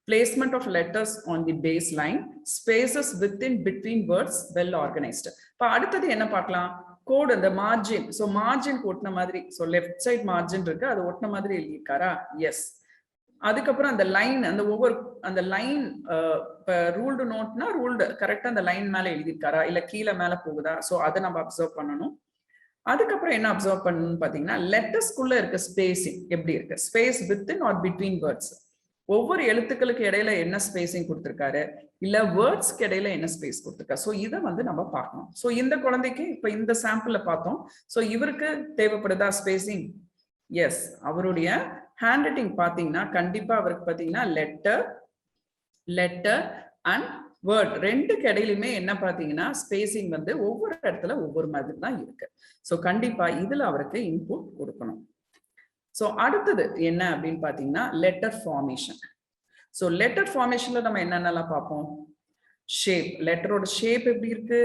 placement of letters on the baseline, spaces within between words well organized. இப்போ அடுத்தது என்ன பார்க்கலாம்? கோட் அந்த மார்ஜின். ஸோ மார்ஜின் ஒட்டின மாதிரி, ஸோ லெஃப்ட் சைட் மார்ஜின் இருக்கு அது ஒட்டின மாதிரி எழுதியிருக்காரா? எஸ். அதுக்கப்புறம் அந்த லைன் அந்த ஒவ்வொரு அந்த லைன் இப்போ ரூல்டு நோட்னா ரூல்டு கரெக்டாக அந்த லைன் மேலே எழுதியிருக்காரா இல்லை கீழே மேலே போகுதா? ஸோ அதை நம்ம அப்சர்வ் பண்ணணும். அதுக்கப்புறம் என்ன அப்சர்வ் பண்ணணும்னு பார்த்தீங்கன்னா லெட்டர்ஸ்குள்ள இருக்க ஸ்பேசிங் எப்படி இருக்கு, space within or between words, ஒவ்வொரு எழுத்துக்களுக்கு இடையில என்ன ஸ்பேசிங் கொடுத்திருக்காரு இல்ல வேர்ட்ஸ்க்கு இடையில என்ன ஸ்பேஸ் கொடுத்திருக்காரு. ஸோ இதை வந்து நம்ம பார்க்கணும். ஸோ இந்த குழந்தைக்கு இப்ப இந்த சாம்பிள்ல பார்த்தோம், ஸோ இவருக்கு தேவைப்படுதா ஸ்பேசிங்? எஸ். அவருடைய ஹேண்ட் ரைட்டிங் பாத்தீங்கன்னா கண்டிப்பா அவருக்கு பாத்தீங்கன்னா லெட்டர் அண்ட் வேர்ட் ரெண்டுக்கு இடையிலுமே என்ன பாத்தீங்கன்னா ஸ்பேசிங் வந்து ஒவ்வொரு இடத்துல ஒவ்வொரு மாதிரி தான் இருக்கு. ஸோ கண்டிப்பா இதுல அவருக்கு இன்புட் கொடுக்கணும். ஸோ அடுத்தது என்ன அப்படின்னு பார்த்தீங்கன்னா லெட்டர் ஃபார்மேஷன். ஸோ லெட்டர் ஃபார்மேஷன்ல நம்ம என்னென்னலாம் பார்ப்போம்? ஷேப், லெட்டரோட ஷேப் எப்படி இருக்கு,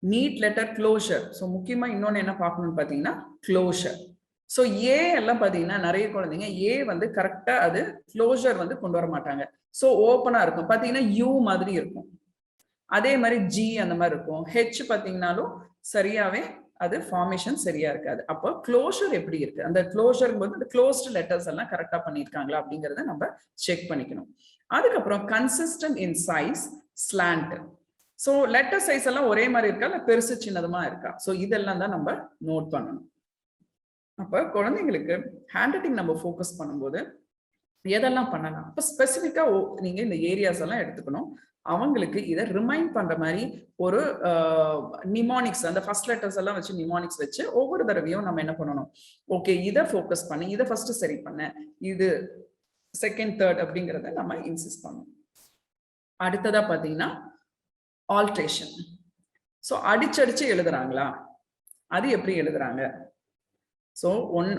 நீட் லெட்டர் க்ளோஷர். ஸோ முக்கியமா இன்னொன்று என்ன பார்க்கணும்னு பார்த்தீங்கன்னா க்ளோஷர். ஸோ ஏ எல்லாம் பார்த்தீங்கன்னா நிறைய குழந்தைங்க ஏ வந்து கரெக்டாக அது க்ளோஷர் வந்து கொண்டு வர மாட்டாங்க. ஸோ ஓப்பனா இருக்கும், பார்த்தீங்கன்னா யூ மாதிரி இருக்கும். அதே மாதிரி ஜி அந்த மாதிரி இருக்கும். ஹெச் பார்த்தீங்கன்னாலும் சரியாவே அது ஃபார்மேஷன் சரியா இருக்காது. அப்போ க்ளோஷர் எப்படி இருக்கு, அந்த க்ளோஷர் போது அந்த க்ளோஸ்டு லெட்டர்ஸ் எல்லாம் கரெக்டா பண்ணியிருக்காங்களா அப்படிங்கறத நம்ம செக் பண்ணிக்கணும். அதுக்கப்புறம் கன்சிஸ்டன்ட் இன் size, slant. So letter size எல்லாம் ஒரே மாதிரி இருக்கா இல்ல பெருசு சின்னதுமா இருக்கா, ஸோ இதெல்லாம் தான் நம்ம நோட் பண்ணணும். அப்ப குழந்தைங்களுக்கு ஹேண்ட் ரைட்டிங் நம்ம ஃபோக்கஸ் பண்ணும்போது எதெல்லாம் பண்ணலாம், இப்போ ஸ்பெசிஃபிக்கா நீங்க இந்த ஏரியாஸ் எல்லாம் எடுத்துக்கணும். அவங்களுக்கு இதை ரிமைண்ட் பண்ற மாதிரி ஒரு நிமானிக்ஸ், அந்த ஃபர்ஸ்ட் லெட்டர்ஸ் எல்லாம் வச்சு நிமானிக்ஸ் வச்சு ஒவ்வொரு தடவையும் நம்ம என்ன பண்ணணும், ஓகே இதை ஃபோக்கஸ் பண்ணி இதை ஃபர்ஸ்ட் சரி பண்ண, இது செகண்ட் தேர்ட் அப்படிங்கிறத நம்ம இன்சிஸ்ட் பண்ணணும். அடுத்ததா பாத்தீங்கன்னா ஆல்ட்ரேஷன். ஸோ அடிச்சடிச்சு எழுதுறாங்களா, அது எப்படி எழுதுறாங்க, ஸோ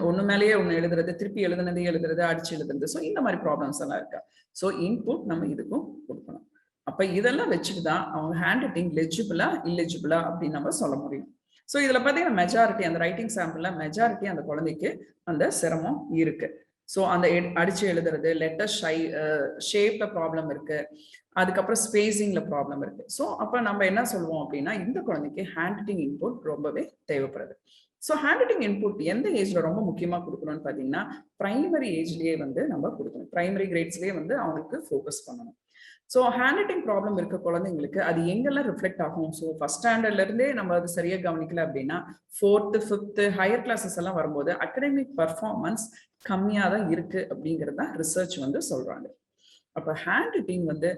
ஒன்னு மேலேயே ஒன்று எழுதுறது, திருப்பி எழுதுறது, அடிச்சு எழுதுறது, ஸோ இந்த மாதிரி ப்ராப்ளம்ஸ் எல்லாம் இருக்கா. ஸோ இன்புட் நம்ம இதுக்கும் கொடுக்கணும். அப்ப இதெல்லாம் வச்சுட்டு தான் அவங்க ஹேண்ட் ரைட்டிங் லெஜிபிளா இல்லெஜிபிளா அப்படின்னு நம்ம சொல்ல முடியும். ஸோ இதுல பார்த்தீங்கன்னா மெஜாரிட்டி அந்த ரைட்டிங் சாம்பிள்ல மெஜாரிட்டி அந்த குழந்தைக்கு அந்த சிரமம் இருக்கு. ஸோ அந்த அடிச்சு எழுதுறது, லெட்டர் ஷேப்ல ப்ராப்ளம் இருக்கு, அதுக்கப்புறம் ஸ்பேசிங்ல ப்ராப்ளம் இருக்கு. ஸோ அப்ப நம்ம என்ன சொல்லுவோம் அப்படின்னா இந்த குழந்தைக்கு ஹேண்ட் ரைட்டிங் இன்புட் ரொம்பவே தேவைப்படுது. ஸோ ஹேண்ட் ரைட்டிங் இன்புட் எந்த ஏஜ்ல ரொம்ப முக்கியமா கொடுக்கணும்னு பார்த்தீங்கன்னா பிரைமரி ஏஜ்லயே வந்து நம்ம கொடுக்கணும், பிரைமரி கிரேட்ஸ்லயே வந்து அவங்களுக்கு ஃபோக்கஸ் பண்ணணும். ஸோ ஹேண்ட் ரைட்டிங் ப்ராப்ளம் இருக்க குழந்தைங்களுக்கு அது எங்கெல்லாம் ரிஃப்ளெக்ட் ஆகும், ஸோ ஃபர்ஸ்ட் ஸ்டாண்டர்ட்ல இருந்தே நம்ம அது சரியா கவனிக்கல அப்படின்னா 4th 5th ஹையர் கிளாஸஸ் எல்லாம் வரும்போது அகடமிக் பர்ஃபார்மன்ஸ் கம்மியா தான் இருக்கு அப்படிங்கிறத ரிசர்ச் வந்து சொல்றாங்க. அப்ப ஹேண்ட் ரைட்டிங் வந்து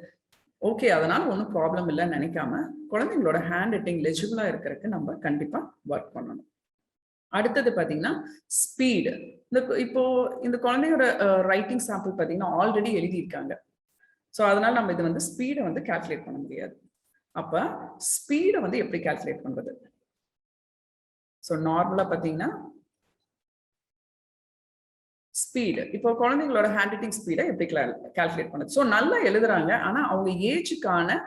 ஓகே அதனால ஒன்றும் ப்ராப்ளம் இல்லைன்னு நினைக்காம குழந்தைங்களோட ஹேண்ட் ரைட்டிங் லெஜிபிளா இருக்கிறதுக்கு நம்ம கண்டிப்பா ஒர்க் பண்ணணும். அடுத்தது பாத்தீங்கன்னா ஸ்பீடு. இப்போ இந்த குழந்தையோட ரைட்டிங் சாம்பிள் பாத்தீங்கன்னா ஆல்ரெடி எழுதியிருக்காங்க. ஸோ அதனால நம்ம இது வந்து ஸ்பீடை வந்து கால்குலேட் பண்ண முடியாது. அப்ப ஸ்பீடை வந்து எப்படி கால்குலேட் பண்றது? ஸோ நார்மலா பாத்தீங்கன்னா ஸ்பீடு, இப்போ குழந்தைங்களோட ஹேண்ட் ரைட்டிங் ஸ்பீடை எப்படி கால்குலேட் பண்ணுது? ஸோ நல்லா எழுதுறாங்க ஆனா அவங்க ஏஜுக்கான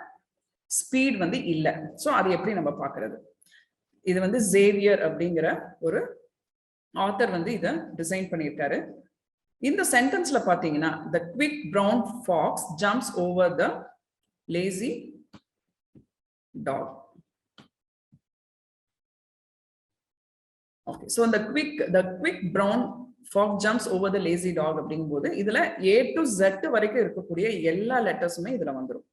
ஸ்பீட் வந்து இல்லை. ஸோ அது எப்படி நம்ம பாக்குறது? இது வந்து ஜேவியர் அப்படிங்கிற ஒரு ஆத்தர் வந்து இதை டிசைன் பண்ணியிருக்காரு. இந்த சென்டென்ஸ்ல பாத்தீங்கன்னா the quick brown fox jumps over the lazy dog. Okay, so the quick brown fox jumps over the lazy dog அப்படிங்கும்போது இதுல A to Z வரைக்கும் இருக்கக்கூடிய எல்லா லெட்டர்ஸுமே இதுல வந்துடும்.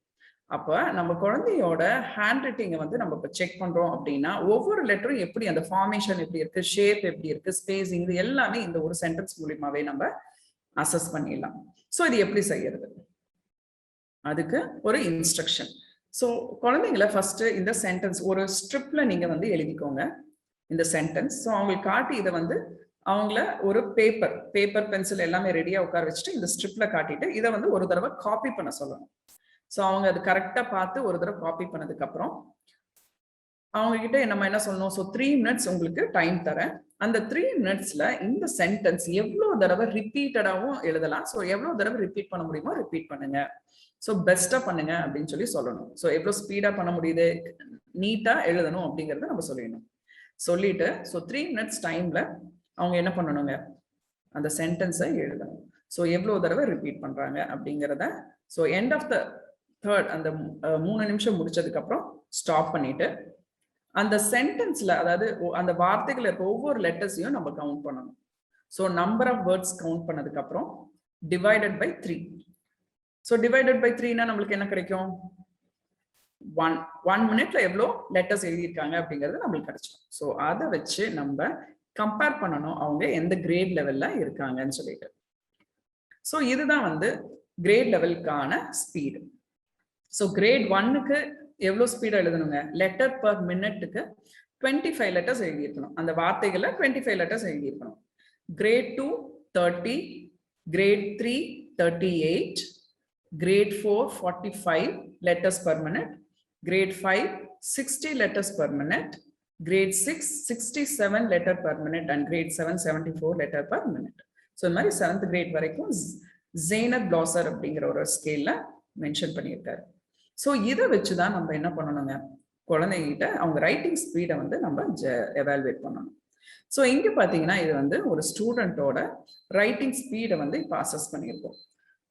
அப்ப நம்ம குழந்தையோட ஹேண்ட் ரைட்டிங்கை வந்து நம்ம இப்போ செக் பண்றோம் அப்படின்னா ஒவ்வொரு லெட்டரும் எப்படி அந்த ஃபார்மேஷன் எப்படி இருக்கு, ஷேப் எப்படி இருக்கு, ஸ்பேசிங், இது எல்லாமே இந்த ஒரு சென்டென்ஸ் மூலியமாவே நம்ம அசஸ் பண்ணிடலாம். ஸோ இது எப்படி செய்யறது, அதுக்கு ஒரு இன்ஸ்ட்ரக்ஷன். ஸோ குழந்தைங்களை ஃபர்ஸ்ட் இந்த சென்டென்ஸ் ஒரு ஸ்ட்ரிப்ல நீங்க வந்து எழுதிக்கோங்க இந்த சென்டென்ஸ். ஸோ அவங்களுக்கு காட்டி இதை வந்து அவங்கள ஒரு பேப்பர் பென்சில் எல்லாமே ரெடியா உட்கார வச்சுட்டு இந்த ஸ்ட்ரிப்ல காட்டிட்டு இதை வந்து ஒரு தடவை காப்பி பண்ண சொல்லணும். ஸோ அவங்க அது கரெக்டா பார்த்து ஒரு தடவை காப்பி பண்ணதுக்கு அப்புறம் அவங்க கிட்ட நம்ம என்ன சொல்லணும், ஸோ 3 minutes உங்களுக்கு டைம் தரேன். அந்த 3 minutesல இந்த சென்டென்ஸ் எவ்வளவு தடவை ரிப்பீட்டடாகவும் எழுதலாம், ஸோ எவ்வளவு தடவை ரிப்பீட் பண்ண முடியுமோ ரிப்பீட் பண்ணுங்க, ஸோ பெஸ்டா பண்ணுங்க அப்படின்னு சொல்லணும். ஸோ எவ்வளவு ஸ்பீடா பண்ண முடியுது, நீட்டா எழுதணும் அப்படிங்கறத நம்ம சொல்லிடணும். சொல்லிட்டு ஸோ 3 minutes டைம்ல அவங்க என்ன பண்ணணுங்க, அந்த சென்டென்ஸை எழுதணும். ஸோ எவ்வளவு தடவை ரிப்பீட் பண்றாங்க அப்படிங்கிறத so end of the third அந்த 3 நிமிஷம் முடிச்சதுக்கு அப்புறம் ஸ்டாப் பண்ணிட்டு அந்த சென்டென்ஸ்ல அதாவது அந்த வார்த்தைகள் இருக்க ஒவ்வொரு லெட்டர்ஸையும் நம்ம கவுண்ட் பண்ணணும். So number of words count பண்ணதுக்கு அப்புறம் divided by 3. So divided by 3னா நம்மளுக்கு என்ன கிடைக்கும், 1 minute எவ்வளோ லெட்டர்ஸ் எழுதியிருக்காங்க அப்படிங்கிறது நம்மளுக்கு கிடைச்சிடும். ஸோ அதை வச்சு நம்ம கம்பேர் பண்ணணும் அவங்க எந்த கிரேட் லெவல்ல இருக்காங்கன்னு சொல்லிட்டு. ஸோ இதுதான் வந்து கிரேட் லெவலுக்கான ஸ்பீடு. ஸோ கிரேட் 1க்கு எவ்வளோ ஸ்பீடா எழுதணுங்க, லெட்டர் பர் மினிட்டுக்கு 25 லெட்டர்ஸ் எழுதியிருக்கணும், அந்த வார்த்தைகளை 25 லெட்டர்ஸ் எழுதியிருக்கணும். Grade 2 30, grade 3 38, grade 4 45 letters per minute, grade 5 60 letters per minute, grade 6 67 letter per minute and grade 7 74 letter per minute. So இந்த மாதிரி 7th கிரேட் வரைக்கும் ஜெய்னத் பிளாசர் அப்படிங்கிற ஒரு ஸ்கேல்ல மென்ஷன் பண்ணியிருக்காரு. ஸோ இதை வச்சுதான் நம்ம என்ன பண்ணணுங்க, குழந்தைகிட்ட அவங்க ரைட்டிங் ஸ்பீடை வந்து நம்ம எவாலுவேட் பண்ணணும். ஸோ இங்க பாத்தீங்கன்னா இது வந்து ஒரு ஸ்டூடெண்டோட ரைட்டிங் ஸ்பீடை வந்து இப்போ அசஸ் பண்ணியிருக்கோம்.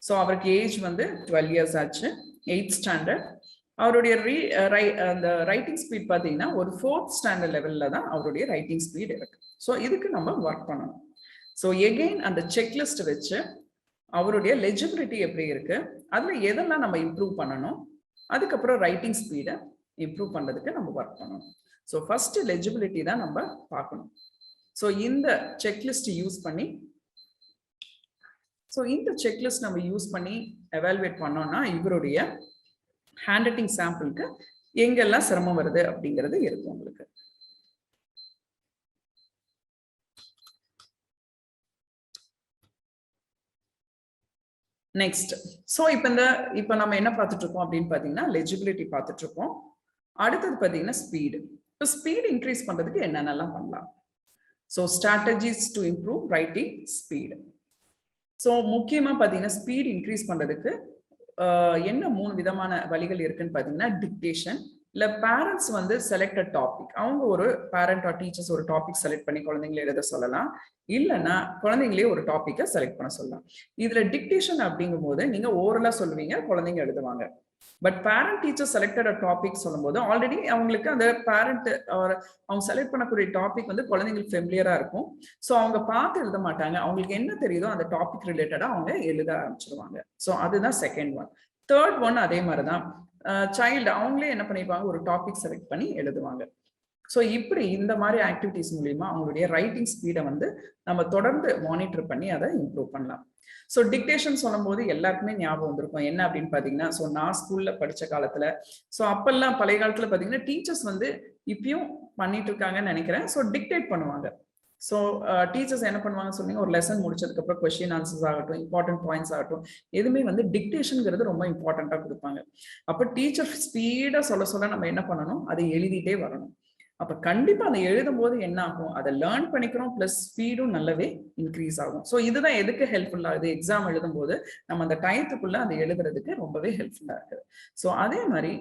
ஸோ அவருக்கு ஏஜ் வந்து 12 இயர்ஸ் ஆச்சு, 8th ஸ்டாண்டர்ட். அவருடைய அந்த ரைட்டிங் ஸ்பீட் பார்த்தீங்கன்னா ஒரு 4th ஸ்டாண்டர்ட் லெவலில் தான் அவருடைய ரைட்டிங் ஸ்பீட் இருக்கு. ஸோ இதுக்கு நம்ம ஒர்க் பண்ணணும். ஸோ எகெயின் அந்த செக்லிஸ்ட் வச்சு அவருடைய லெஜிபிலிட்டி எப்படி இருக்கு, அதில் எதெல்லாம் நம்ம இம்ப்ரூவ் பண்ணணும், அதுக்கப்புறம் ரைட்டிங் ஸ்பீடை இம்ப்ரூவ் பண்ணுறதுக்கு நம்ம ஒர்க் பண்ணணும். ஸோ ஃபர்ஸ்ட் லெஜிபிலிட்டி தான் நம்ம பார்க்கணும். ஸோ இந்த செக்லிஸ்ட் யூஸ் பண்ணி எவாலுவேட் பண்ணோம்னா இவருடைய ஹேண்ட் ரைட்டிங் சாம்பிளுக்கு எங்கெல்லாம் சிரமம் வருது அப்படிங்கிறது இருக்கும் உங்களுக்கு. நெக்ஸ்ட், ஸோ இப்போ நம்ம என்ன பார்த்துட்டு இருக்கோம் அப்படின்னு பார்த்தீங்கன்னா லெஜிபிலிட்டி பார்த்துட்டு இருக்கோம். அடுத்தது பார்த்தீங்கன்னா ஸ்பீடு. இப்போ ஸ்பீட் இன்க்ரீஸ் பண்ணுறதுக்கு என்னென்னலாம் பண்ணலாம்? So strategies to improve writing speed. So முக்கியமாக பார்த்தீங்கன்னா ஸ்பீட் இன்க்ரீஸ் பண்ணுறதுக்கு என்ன 3 விதமான வழிகள் இருக்குன்னு பார்த்தீங்கன்னா டிக்டேஷன், இல்லை பேரண்ட்ஸ் வந்து செலக்டட் டாபிக், அவங்க ஒரு பேரண்ட் ஆர் டீச்சர்ஸ் ஒரு டாபிக் செலக்ட் பண்ணி குழந்தைங்களை எழுத சொல்லலாம், இல்லைன்னா குழந்தைங்களே ஒரு டாப்பிக்கை செலக்ட் பண்ண சொல்லலாம். இதுல டிக்டேஷன் அப்படிங்கும் போது நீங்க ஓரலா சொல்லுவீங்க, குழந்தைங்க எழுதுவாங்க. But parent teacher selected topic சொல்லும் போது ஆல்ரெடி அவங்களுக்கு அந்த பேரண்ட் அவங்க செலக்ட் பண்ணக்கூடிய டாபிக் வந்து குழந்தைங்களுக்கு ஃபெமிலியரா இருக்கும். ஸோ அவங்க பார்த்து எழுத மாட்டாங்க, அவங்களுக்கு என்ன தெரியுதோ அந்த டாபிக் ரிலேட்டடா அவங்க எழுத ஆரம்பிச்சிருவாங்க. ஸோ அதுதான் செகண்ட் ஒன். தேர்ட் ஒன் அதே மாதிரிதான், சைல்டு அவங்களே என்ன பண்ணிருப்பாங்க, ஒரு டாபிக் செலக்ட் பண்ணி எழுதுவாங்க. ஸோ இப்படி இந்த மாதிரி ஆக்டிவிட்டிஸ் மூலியமா அவங்களுடைய ரைட்டிங் ஸ்பீடை வந்து நம்ம தொடர்ந்து மானிட்டர் பண்ணி அதை இம்ப்ரூவ் பண்ணலாம். ஸோ டிக்டேஷன் சொல்லும் போது எல்லாருக்குமே ஞாபகம் வந்திருக்கும் என்ன அப்படின்னு பார்த்தீங்கன்னா, ஸோ நான் ஸ்கூல்ல படித்த காலத்துல, ஸோ அப்பெல்லாம் பழைய காலத்துல பார்த்தீங்கன்னா டீச்சர்ஸ் வந்து இப்பயும் பண்ணிட்டு இருக்காங்கன்னு நினைக்கிறேன். ஸோ டிக்டேட் பண்ணுவாங்க. ஸோ டீச்சர்ஸ் என்ன பண்ணுவாங்க சொன்னீங்க, ஒரு லெசன் முடிச்சதுக்கு அப்புறம் கொஸ்டின் ஆன்சர்ஸ் ஆகட்டும், இம்பார்ட்டன்ட் பாயிண்ட்ஸ் ஆகட்டும், எதுவுமே வந்து டிக்டேஷன்ங்கிறது ரொம்ப இம்பார்ட்டண்டா கொடுப்பாங்க. அப்போ டீச்சர் ஸ்பீடா சொல்ல நம்ம என்ன பண்ணணும், அதை எழுதிட்டே வரணும். அப்ப கண்டிப்பா அதை எழுதும் போது என்ன ஆகும், அதை லேர்ன் பண்ணிக்கிறோம், பிளஸ் ஸ்பீடும் நல்லாவே இன்க்ரீஸ் ஆகும். ஸோ இதுதான் எதுக்கு ஹெல்ப்ஃபுல்லா இருக்குது, எக்ஸாம் எழுதும் போது நம்ம அந்த டயத்துக்குள்ள அதை எழுதுறதுக்கு ரொம்பவே ஹெல்ப்ஃபுல்லா இருக்குது. ஸோ அதே மாதிரி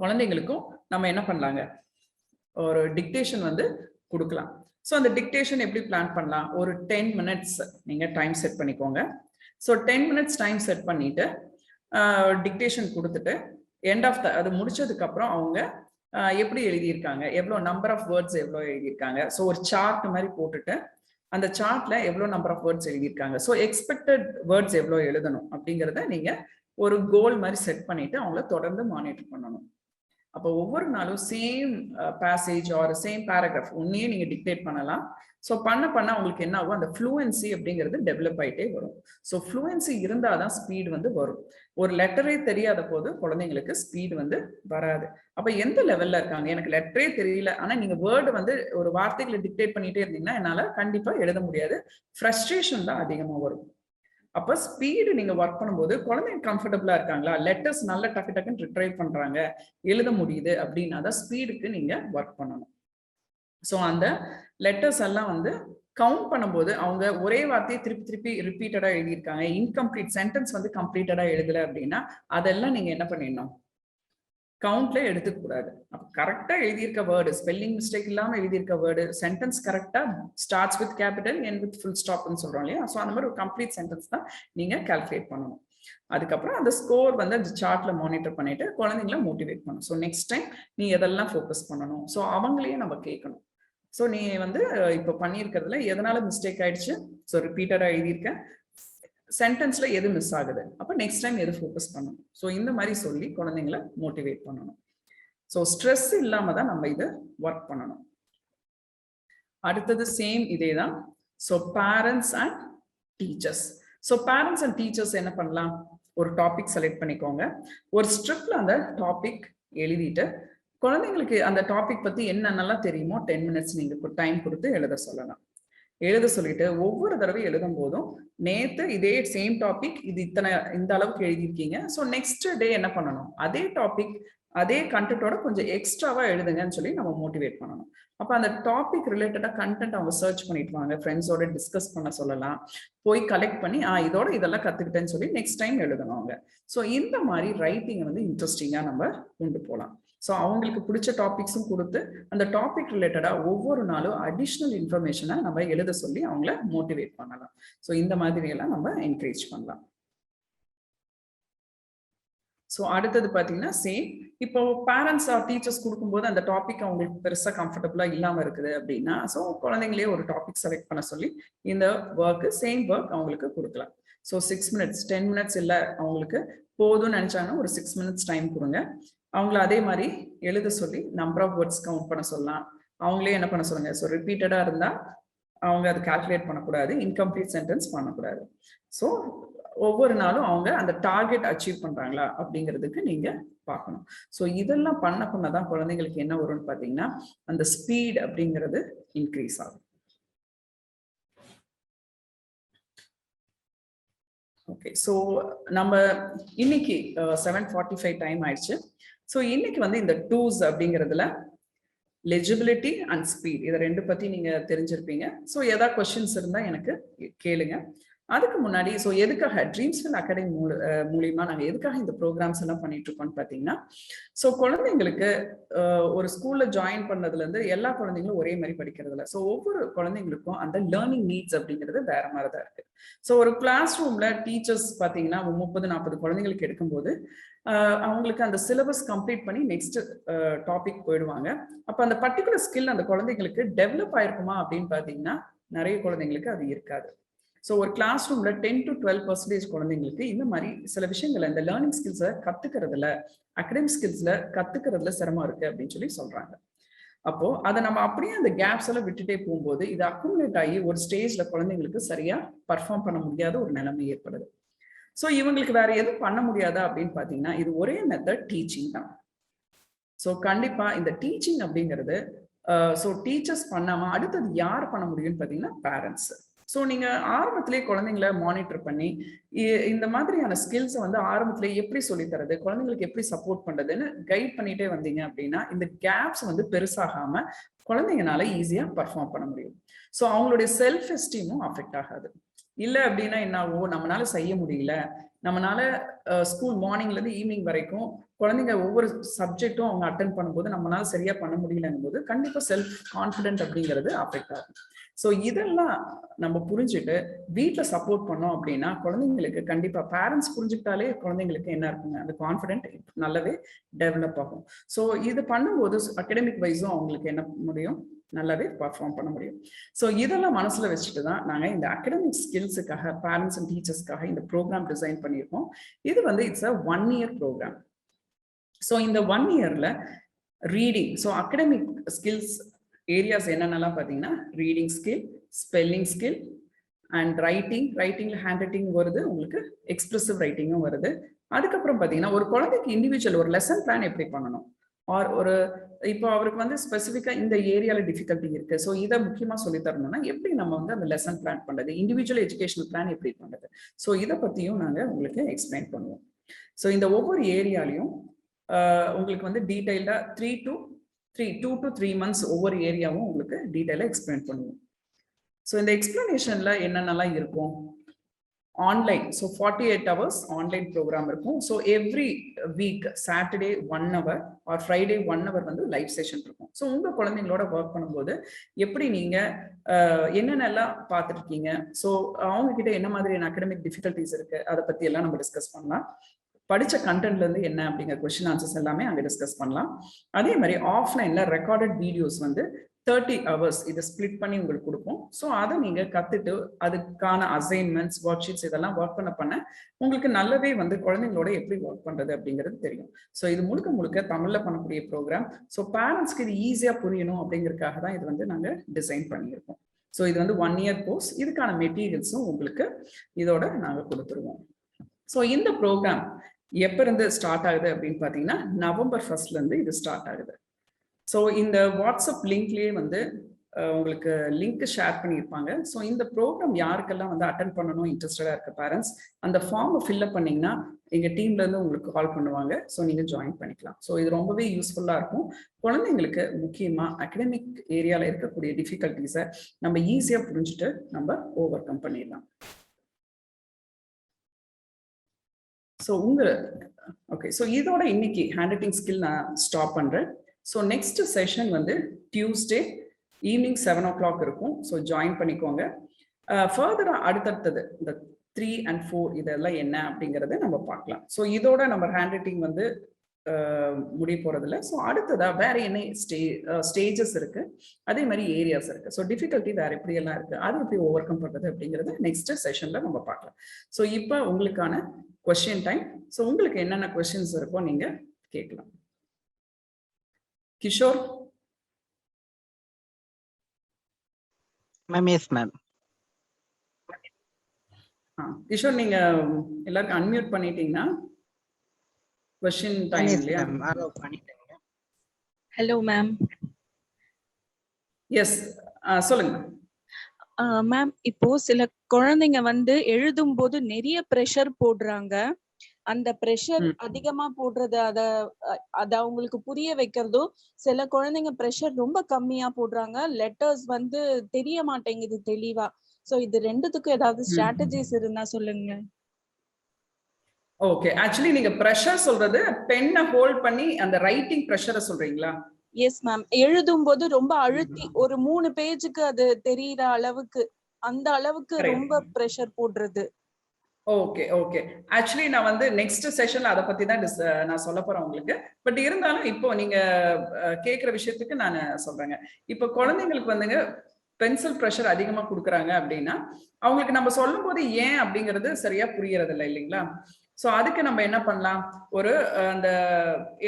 குழந்தைங்களுக்கும் நம்ம என்ன பண்ணலாங்க, ஒரு டிக்டேஷன் வந்து கொடுக்கலாம். ஸோ அந்த டிக்டேஷன் எப்படி பிளான் பண்ணலாம், ஒரு 10 minutes நீங்க டைம் செட் பண்ணிக்கோங்க. ஸோ 10 minutes டைம் செட் பண்ணிட்டு டிக்டேஷன் கொடுத்துட்டு எண்ட் ஆஃப் அது முடிச்சதுக்கு அப்புறம் அவங்க எப்படி எழுதியிருக்காங்க, எவ்வளோ நம்பர் ஆஃப் வேர்ட்ஸ் எவ்வளோ எழுதியிருக்காங்க, ஸோ ஒரு சார்ட் மாதிரி போட்டுட்டு அந்த சார்ட்ல எவ்வளோ நம்பர் ஆஃப் வேர்ட்ஸ் எழுதியிருக்காங்க, ஸோ எக்ஸ்பெக்டட் வேர்ட்ஸ் எவ்வளோ எழுதணும் அப்படிங்கிறத நீங்க ஒரு கோல் மாதிரி செட் பண்ணிட்டு அவங்கள தொடர்ந்து மானிட்டர் பண்ணணும். அப்போ ஒவ்வொரு நாளும் same passage or same paragraph ஒன்னையே நீங்க டிக்டேட் பண்ணலாம். ஸோ பண்ண உங்களுக்கு என்ன ஆகும், அந்த ஃப்ளூயன்சி அப்படிங்கிறது டெவலப் ஆகிட்டே வரும். ஸோ ஃப்ளூயன்சி இருந்தால் தான் ஸ்பீடு வந்து வரும். ஒரு லெட்டரே தெரியாத போது குழந்தைங்களுக்கு ஸ்பீடு வந்து வராது. அப்போ எந்த லெவல்ல இருக்காங்க, எனக்கு லெட்டரே தெரியல, ஆனால் நீங்க வேர்டு வந்து ஒரு வார்த்தைகளை டிக்டேட் பண்ணிட்டே இருந்தீங்கன்னா என்னால் கண்டிப்பாக எழுத முடியாது, ஃப்ரஸ்ட்ரேஷன் தான் அதிகமாக வரும். அப்போ ஸ்பீடு நீங்க ஒர்க் பண்ணும்போது குழந்தைங்க கம்ஃபர்டபுளா இருக்காங்களா, லெட்டர்ஸ் நல்லா டக்குன்னு ரிட்ரைவ் பண்றாங்க, எழுத முடியுது அப்படின்னா தான் ஸ்பீடுக்கு நீங்க ஒர்க் பண்ணணும். ஸோ அந்த லெட்டர்ஸ் எல்லாம் வந்து கவுண்ட் பண்ணும்போது அவங்க ஒரே வார்த்தையை திருப்பி ரிப்பீட்டடா எழுதியிருக்காங்க, இன்கம்ப்ளீட் சென்டென்ஸ் வந்து கம்ப்ளீட்டடா எழுதல அப்படின்னா அதெல்லாம் நீங்க என்ன பண்ணிடணும், கவுண்ட்ல எடுத்துக்கூடாது. அப்போ கரெக்டா எழுதியிருக்க வேர்டு, ஸ்பெல்லிங் மிஸ்டேக் இல்லாம எழுதியிருக்க வேர்டு, சென்டென்ஸ் கரெக்டா starts with capital end with full ஸ்டாப்னு சொல்றோம் இல்லையா, ஸோ அந்த மாதிரி ஒரு கம்ப்ளீட் சென்டென்ஸ் தான் நீங்க கால்குலேட் பண்ணணும். அதுக்கப்புறம் அந்த ஸ்கோர் வந்து அந்த சார்ட்ல மானிட்டர் பண்ணிட்டு குழந்தைங்கள மோட்டிவேட் பண்ணணும். ஸோ நெக்ஸ்ட் டைம் நீ எதெல்லாம் ஃபோக்கஸ் பண்ணணும், ஸோ அவங்களையே நம்ம கேட்கணும். ஸோ நீ வந்து இப்போ பண்ணியிருக்கிறதுல எதனால மிஸ்டேக் ஆயிடுச்சு, ஸோ ரிப்பீட்டடா எழுதியிருக்கேன், சென்டென்ஸ்ல எது மிஸ் ஆகுது, அப்போ நெக்ஸ்ட் டைம் எது ஃபோக்கஸ் பண்ணணும், ஸோ இந்த மாதிரி சொல்லி குழந்தைங்களை மோட்டிவேட் பண்ணணும். ஸோ ஸ்ட்ரெஸ் இல்லாம தான் நம்ம இதை ஒர்க் பண்ணணும். அடுத்தது சேம் இதே தான். So parents and teachers. So parents and teachers என்ன பண்ணலாம், ஒரு டாபிக் செலக்ட் பண்ணிக்கோங்க, ஒரு ஸ்ட்ரிப்ல அந்த டாபிக் எழுதிட்டு குழந்தைங்களுக்கு அந்த டாபிக் பத்தி என்னென்னலாம் தெரியுமோ 10 minutes நீங்க டைம் கொடுத்து எழுத சொல்லலாம். எழுத சொல்லிட்டு ஒவ்வொரு தடவை எழுதும் போதும் நேத்து இதே சேம் டாபிக் இது இந்த அளவுக்கு எழுதியிருக்கீங்க, ஸோ நெக்ஸ்ட் டே என்ன பண்ணணும், அதே டாபிக் அதே கண்டென்ட்டோட கொஞ்சம் எக்ஸ்ட்ராவா எழுதுங்கன்னு சொல்லி நம்ம மோட்டிவேட் பண்ணணும். அப்ப அந்த டாபிக் ரிலேட்டடா கண்டென்ட் அவங்க சர்ச் பண்ணிட்டு வாங்க, ஃப்ரெண்ட்ஸோட டிஸ்கஸ் பண்ண சொல்லலாம், போய் கலெக்ட் பண்ணி இதோட இதெல்லாம் கத்துக்கிட்டேன்னு சொல்லி நெக்ஸ்ட் டைம் எழுதணும் அவங்க. ஸோ இந்த மாதிரி ரைட்டிங் வந்து இன்ட்ரெஸ்டிங்கா நம்ம கொண்டு போகலாம். ஸோ அவங்களுக்கு பிடிச்ச டாபிக்ஸும் கொடுத்து அந்த டாபிக் ரிலேட்டடா ஒவ்வொரு நாளும் அடிஷ்னல் இன்ஃபர்மேஷனை நம்ம எழுத சொல்லி அவங்கள மோட்டிவேட் பண்ணலாம். ஸோ இந்த மாதிரி எல்லாம் நம்ம என்கரேஜ் பண்ணலாம். ஸோ அடுத்தது பார்த்தீங்கன்னா சேம், இப்போ பேரண்ட்ஸ் ஆர் டீச்சர்ஸ் கொடுக்கும்போது அந்த டாபிக் அவங்களுக்கு பெருசாக கம்ஃபர்டபுளாக இல்லாமல் இருக்குது அப்படின்னா, ஸோ குழந்தைங்களே ஒரு டாபிக் செலக்ட் பண்ண சொல்லி இந்த ஒர்க்கு சேம் ஒர்க் அவங்களுக்கு கொடுக்கலாம். ஸோ 6 minutes 10 minutes இல்லை அவங்களுக்கு போதும்னு நினைச்சாங்கன்னா ஒரு 6 minutes டைம் கொடுங்க. அவங்கள அதே மாதிரி எழுத சொல்லி நம்பர் ஆஃப் வேர்ட்ஸ் கவுண்ட் பண்ண சொல்லலாம். அவங்களே என்ன பண்ண சொல்லுங்க, ஸோ ரிப்பீட்டடாக இருந்தால் அவங்க அதை கால்குலேட் பண்ணக்கூடாது, இன்கம்ப்ளீட் சென்டென்ஸ் பண்ணக்கூடாது. ஸோ ஒவ்வொரு நாளும் அவங்க அந்த டார்கெட் அச்சீவ் பண்றாங்களா அப்படிங்கிறதுக்கு நீங்க பார்க்கணும். ஸோ இதெல்லாம் பண்ணதான் குழந்தைங்களுக்கு என்ன வரும்னு பார்த்தீங்கன்னா அந்த ஸ்பீட் அப்படிங்கிறது இன்க்ரீஸ் ஆகும். ஓகே, ஸோ நம்ம இன்னைக்கு 7:45 டைம் ஆயிடுச்சு. ஸோ இன்னைக்கு வந்து இந்த டூஸ் அப்படிங்கிறதுல லெஜிபிலிட்டி அண்ட் ஸ்பீட் இதை ரெண்டு பத்தி நீங்க தெரிஞ்சிருப்பீங்க. ஸோ ஏதாவது கொஸ்டின்ஸ் இருந்தா எனக்கு கேளுங்க. அதுக்கு முன்னாடி ஸோ எதுக்காக ட்ரீம்ஸ்ஃபில் அகாடமி மூலியமா நாங்கள் எதுக்காக இந்த ப்ரோக்ராம்ஸ் எல்லாம் பண்ணிட்டு இருக்கோம்னு பார்த்தீங்கன்னா, ஸோ குழந்தைங்களுக்கு ஒரு ஸ்கூல்ல ஜாயின் பண்ணதுலேருந்து எல்லா குழந்தைங்களும் ஒரே மாதிரி படிக்கிறது இல்லை. ஸோ ஒவ்வொரு குழந்தைங்களுக்கும் அந்த லேர்னிங் நீட்ஸ் அப்படிங்கிறது வேற மாதிரி தான் இருக்கு. ஸோ ஒரு கிளாஸ் ரூம்ல டீச்சர்ஸ் பார்த்தீங்கன்னா 30-40 குழந்தைங்களுக்கு எடுக்கும்போது அவங்களுக்கு அந்த சிலபஸ் கம்ப்ளீட் பண்ணி நெக்ஸ்ட் டாபிக் போயிடுவாங்க. அப்போ அந்த பர்டிகுலர் ஸ்கில் அந்த குழந்தைங்களுக்கு டெவலப் ஆயிருக்குமா அப்படின்னு பார்த்தீங்கன்னா நிறைய குழந்தைங்களுக்கு அது இருக்காது. ஸோ ஒரு கிளாஸ் ரூம்ல 10 to 12% குழந்தைங்களுக்கு இந்த மாதிரி சில விஷயங்களை இந்த லேர்னிங் ஸ்கில்ஸை கத்துக்கிறதுல, அகடமிக் ஸ்கில்ஸ்ல கத்துக்கிறதுல சிரமம் இருக்கு அப்படின்னு சொல்லி சொல்றாங்க. அப்போ அதை நம்ம அப்படியே அந்த கேப்ஸ் எல்லாம் விட்டுட்டே போகும்போது இது அக்குமுலேட் ஆகி ஒரு ஸ்டேஜ்ல குழந்தைங்களுக்கு சரியா பர்ஃபார்ம் பண்ண முடியாத ஒரு நிலைமை ஏற்படுது. ஸோ இவங்களுக்கு வேற எதுவும் பண்ண முடியாதா அப்படின்னு பாத்தீங்கன்னா இது ஒரே மெத்தட் டீச்சிங் தான். ஸோ கண்டிப்பா இந்த டீச்சிங் அப்படிங்கிறது ஸோ டீச்சர்ஸ் பண்ணாம அடுத்தது யார் பண்ண முடியும்னு பாத்தீங்கன்னா பேரண்ட்ஸ். ஸோ நீங்க ஆரம்பத்திலே குழந்தைங்களை மானிட்டர் பண்ணி இந்த மாதிரியான ஸ்கில்ஸை வந்து ஆரம்பத்திலே எப்படி சொல்லித்தரது, குழந்தைங்களுக்கு எப்படி சப்போர்ட் பண்றதுன்னு கைட் பண்ணிட்டே வந்தீங்க அப்படின்னா இந்த கேப்ஸ் வந்து பெருசாகாம குழந்தைங்கனால ஈஸியா பர்ஃபார்ம் பண்ண முடியும். ஸோ அவங்களுடைய செல்ஃப் எஸ்டீமும் அஃபெக்ட் ஆகாது. இல்லை அப்படின்னா என்னாவோ நம்மளால செய்ய முடியல, நம்மளால ஸ்கூல் மார்னிங்ல இருந்து ஈவினிங் வரைக்கும் குழந்தைங்க ஒவ்வொரு சப்ஜெக்டும் அவங்க அட்டென்ட் பண்ணும்போது நம்மளால சரியா பண்ண முடியலங்கும் போது கண்டிப்பா செல்ஃப் கான்ஃபிடென்ட் அப்படிங்கிறது அஃபெக்ட் ஆகும். ஸோ இதெல்லாம் நம்ம புரிஞ்சுட்டு வீட்டில் சப்போர்ட் பண்ணோம் அப்படின்னா குழந்தைங்களுக்கு கண்டிப்பா பேரண்ட்ஸ் புரிஞ்சுக்கிட்டாலே குழந்தைங்களுக்கு என்ன இருக்குங்க அந்த கான்ஃபிடென்ட் நல்லாவே டெவலப் ஆகும். ஸோ இது பண்ணும்போது அகடமிக் வைஸும் அவங்களுக்கு என்ன முடியும், நல்லாவே பர்ஃபார்ம் பண்ண முடியும். ஸோ இதெல்லாம் மனசுல வச்சுட்டு தான் நாங்கள் இந்த அகடமிக் ஸ்கில்ஸுக்காக பேரண்ட்ஸ் அண்ட் டீச்சர்ஸ்க்காக இந்த ப்ரோக்ராம் டிசைன் பண்ணியிருக்கோம். இது வந்து it's a 1 year program. So இந்த 1 yearல reading, so academic skills areas என்னென்னலாம் பார்த்தீங்கன்னா reading skill, spelling skill and ரைட்டிங்ல ஹேண்ட் ரைட்டிங் வருது, உங்களுக்கு எக்ஸ்பிரசிவ் ரைட்டிங்கும் வருது. அதுக்கப்புறம் பார்த்தீங்கன்னா ஒரு குழந்தைக்கு இண்டிவிஜுவல் ஒரு லெசன் பிளான் எப்படி பண்ணணும், ஆர் ஒரு இப்போ அவருக்கு வந்து ஸ்பெசிஃபிக்கா இந்த ஏரியால டிஃபிகல்ட்டி இருக்கு, ஸோ இதை முக்கியமா சொல்லி தரணும்னா எப்படி நம்ம வந்து அந்த லெசன் பிளான் பண்றது, இண்டிவிஜுவல் எஜுகேஷனல் பிளான் எப்படி பண்றது, ஸோ இதை பத்தியும் நாங்கள் உங்களுக்கு எக்ஸ்பிளைன் பண்ணுவோம். ஸோ இந்த ஒவ்வொரு ஏரியாலையும் உங்களுக்கு வந்து டீடைல்டா 2 to 3 months ஒவ்வொரு ஏரியாவும் உங்களுக்கு டீடைலா எக்ஸ்பிளைன் பண்ணுவோம். ஸோ இந்த எக்ஸ்பிளனேஷன்ல என்னென்னலாம் இருக்கும், online, so 48 hours online program இருக்கும். So every week Saturday 1 hour or Friday 1 hour வந்து லைவ் செஷன் இருக்கும். ஸோ உங்க குழந்தைங்களோட ஒர்க் பண்ணும்போது எப்படி நீங்க என்னென்னலாம் பார்த்துட்டு இருக்கீங்க, ஸோ அவங்க கிட்ட என்ன மாதிரியான அகடமிக் டிஃபிகல்ட்டிஸ் இருக்கு அதை பத்தி எல்லாம் நம்ம டிஸ்கஸ் பண்ணலாம். படிச்ச கண்டென்ட்ல இருந்து என்ன அப்படிங்கிற கொஸ்டின் ஆன்சர்ஸ் எல்லாமே அங்கே டிஸ்கஸ் பண்ணலாம். அதே மாதிரி ஆஃப்லைன்ல ரெக்கார்டட் வீடியோஸ் வந்து 30 hours இதை ஸ்பிளிட் பண்ணி உங்களுக்கு கொடுப்போம். ஸோ அதை நீங்க கத்துட்டு அதுக்கான அசைன்மெண்ட்ஸ், ஒர்க் ஷீட்ஸ் இதெல்லாம் ஒர்க் பண்ண உங்களுக்கு நல்லாவே வந்து குழந்தைங்களோட எப்படி ஒர்க் பண்றது அப்படிங்கிறது தெரியும். ஸோ இது முழுக்க தமிழ்ல பண்ணக்கூடிய ப்ரோக்ராம். ஸோ பேரண்ட்ஸ்க்கு இது ஈஸியா புரியணும் அப்படிங்கிறதுக்காக தான் இது வந்து நாங்க டிசைன் பண்ணியிருக்கோம். ஸோ இது வந்து 1 year கோர்ஸ். இதுக்கான மெட்டீரியல்ஸும் உங்களுக்கு இதோட நாங்க கொடுத்துருவோம். ஸோ இந்த ப்ரோக்ராம் எப்ப இருந்து ஸ்டார்ட் ஆகுது அப்படின்னு பாத்தீங்கன்னா November 1st இருந்து இது ஸ்டார்ட் ஆகுது. ஸோ இந்த வாட்ஸ்அப் லிங்க்லயே வந்து உங்களுக்கு லிங்க் ஷேர் பண்ணியிருப்பாங்க. ஸோ இந்த ப்ரோக்ராம் யாருக்கெல்லாம் வந்து அட்டென்ட் பண்ணணும் இன்ட்ரெஸ்டடா இருக்க பேரண்ட்ஸ் அந்த ஃபார்மை ஃபில்அப் பண்ணீங்கன்னா எங்க டீம்ல இருந்து உங்களுக்கு கால் பண்ணுவாங்க. ஸோ நீங்க ஜாயின் பண்ணிக்கலாம். ஸோ இது ரொம்பவே யூஸ்ஃபுல்லா இருக்கும். குழந்தைங்களுக்கு முக்கியமா அகடமிக் ஏரியால இருக்கக்கூடிய டிஃபிகல்டிஸை நம்ம ஈஸியா புரிஞ்சுட்டு நம்ம ஓவர் கம் பண்ணிடலாம். ஸோ ஓகே, ஸோ இதோட இன்னைக்கு ஹேண்ட் ரைட்டிங் ஸ்கில் நான் ஸ்டாப் பண்றேன். ஸோ நெக்ஸ்ட் செஷன் வந்து டியூஸ்டே ஈவினிங் 7 o'clock இருக்கும். ஸோ ஜாயின் பண்ணிக்கோங்க. ஃபர்தரா அடுத்தடுத்தது இந்த 3 and 4 இதெல்லாம் என்ன அப்படிங்கறத நம்ம பார்க்கலாம். ஸோ இதோட நம்ம ஹேண்ட் ரைட்டிங் வந்து முடிய போறதில்ல. ஸோ அடுத்ததா வேற என்ன ஸ்டேஜஸ் இருக்கு, அதே மாதிரி ஏரியாஸ் இருக்கு. ஸோ டிஃபிகல்ட்டி வேற எப்படி எல்லாம் இருக்கு, அதை எப்படி ஓவர் கம் பண்றது அப்படிங்கறத நெக்ஸ்ட் செஷன்ல நம்ம பார்க்கலாம். ஸோ இப்போ உங்களுக்கான கொஸ்டின் டைம். ஸோ உங்களுக்கு என்னென்ன கொஸ்டின்ஸ் இருக்கோ நீங்க கேட்கலாம். Kishore ma'am. Yes ma'am. Kishore நீங்க எல்லாருக்கும் அன்மியூட் பண்ணிட்டீங்கன்னா क्वेश्चन டைம் இல்லையா? Hello ma'am. எஸ் சொல்லுங்க மேம். இப்போ சில குழந்தைங்க வந்து எழுதும் போது நிறைய பிரஷர் போடுறாங்க. அந்த பிரஷர் அதிகமா போடுறது அத அவங்களுக்கு புரிய வைக்கிறதும், சில குழந்தைங்க பிரஷர் ரொம்ப கம்மியா போடுறாங்க, லெட்டர்ஸ் வந்து தெரிய மாட்டேங்குது தெளிவா. சோ இது ரெண்டுத்துக்கும் ஏதாவது ஸ்ட்ராட்டஜிஸ் இருந்தா சொல்லுங்க. ஓகே, ஆக்சுவலி நீங்க பிரஷர் சொல்றது பென்னை ஹோல்ட் பண்ணி அந்த ரைட்டிங் பிரஷரை சொல்றீங்களா? Yes ma'am. எழுதும் போது ரொம்ப அழுத்தி ஒரு 3 பேஜுக்கு அது தெரியற அளவுக்கு, அந்த அளவுக்கு ரொம்ப பிரஷர் போடுறது. ஓகே ஓகே, ஆக்சுவலி நான் வந்து நெக்ஸ்ட் செஷன்ல அதை பத்தி தான் நான் சொல்ல போறேன் உங்களுக்கு. பட் இருந்தாலும் இப்போ நீங்க கேட்கிற விஷயத்துக்கு நான் சொல்றேங்க. இப்போ குழந்தைங்களுக்கு வந்துங்க பென்சில் ப்ரெஷர் அதிகமா கொடுக்குறாங்க அப்படின்னா அவங்களுக்கு நம்ம சொல்லும் போது ஏன் அப்படிங்கிறது சரியா புரியறது இல்லை இல்லைங்களா? ஸோ அதுக்கு நம்ம என்ன பண்ணலாம், ஒரு அந்த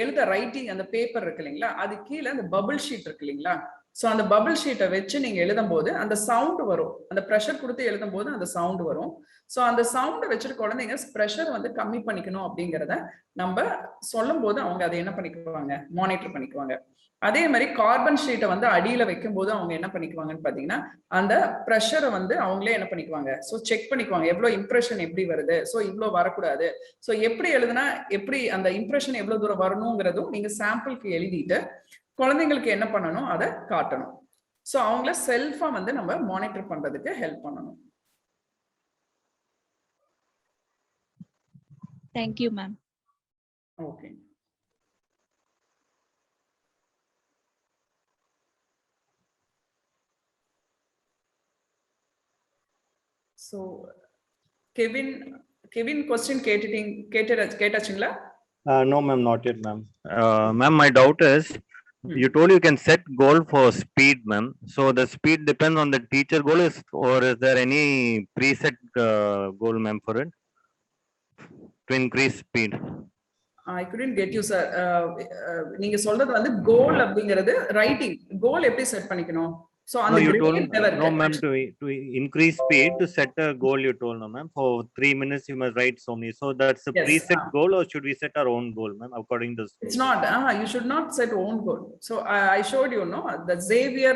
எழுத ரைட்டிங் அந்த பேப்பர் இருக்கு இல்லைங்களா, அது கீழே அந்த பபிள் ஷீட் இருக்கு இல்லைங்களா, ஸோ அந்த பபிள் ஷீட்டை வச்சு நீங்க எழுதும் போது அந்த சவுண்ட் வரும். அந்த ப்ரெஷர் கொடுத்து எழுதும் போது அந்த சவுண்ட் வரும். ஸோ அந்த சவுண்டை வச்சுட்டு குழந்தைங்க ப்ரெஷர் வந்து கம்மி பண்ணிக்கணும் அப்படிங்கிறத நம்ம சொல்லும் போது அவங்க அதை என்ன பண்ணிக்குவாங்க, மானிட்டர் பண்ணிக்குவாங்க. அதே மாதிரி கார்பன் ஷீட்டை வந்து அடியில வைக்கும் போது அவங்க என்ன பண்ணிக்குவாங்கன்னு பாத்தீங்கன்னா அந்த ப்ரெஷரை வந்து அவங்களே என்ன பண்ணிக்குவாங்க, ஸோ செக் பண்ணிக்குவாங்க எவ்வளவு இம்ப்ரெஷன் எப்படி வருது, ஸோ இவ்வளவு வரக்கூடாது, ஸோ எப்படி எழுதுனா எப்படி அந்த இம்ப்ரெஷன் எவ்வளவு தூரம் வரணுங்கிறதும் நீங்க சாம்பிளுக்கு எழுதிட்டு குழந்தைங்களுக்கு என்ன பண்ணணும் அதை காட்டணும். ஸோ அவங்கள செல்ஃபா வந்து நம்ம மானிட்டர் பண்றதுக்கு ஹெல்ப் பண்ணணும். Thank you ma'am. Okay. So, Kevin question கேட்டாச்சுங்களா? No ma'am, not yet ma'am. Ma'am, my doubt is, you told you can set goal for speed ma'am. So the speed depends on the teacher goal or is there any preset goal ma'am for it to increase speed? I couldn't get you sir. நீங்க சொல்றது வந்து goal அப்படிங்கிறது writing கோல் எப்படி set பண்ணிக்கணும்? So no, you told no ma'am, to increase speed, to set a goal you told no ma'am, for 3 minutes you must write so many. So that's a preset goal or should we set our own goal ma'am according to this? It's not. You should not set own goal. So I showed you no the Xavier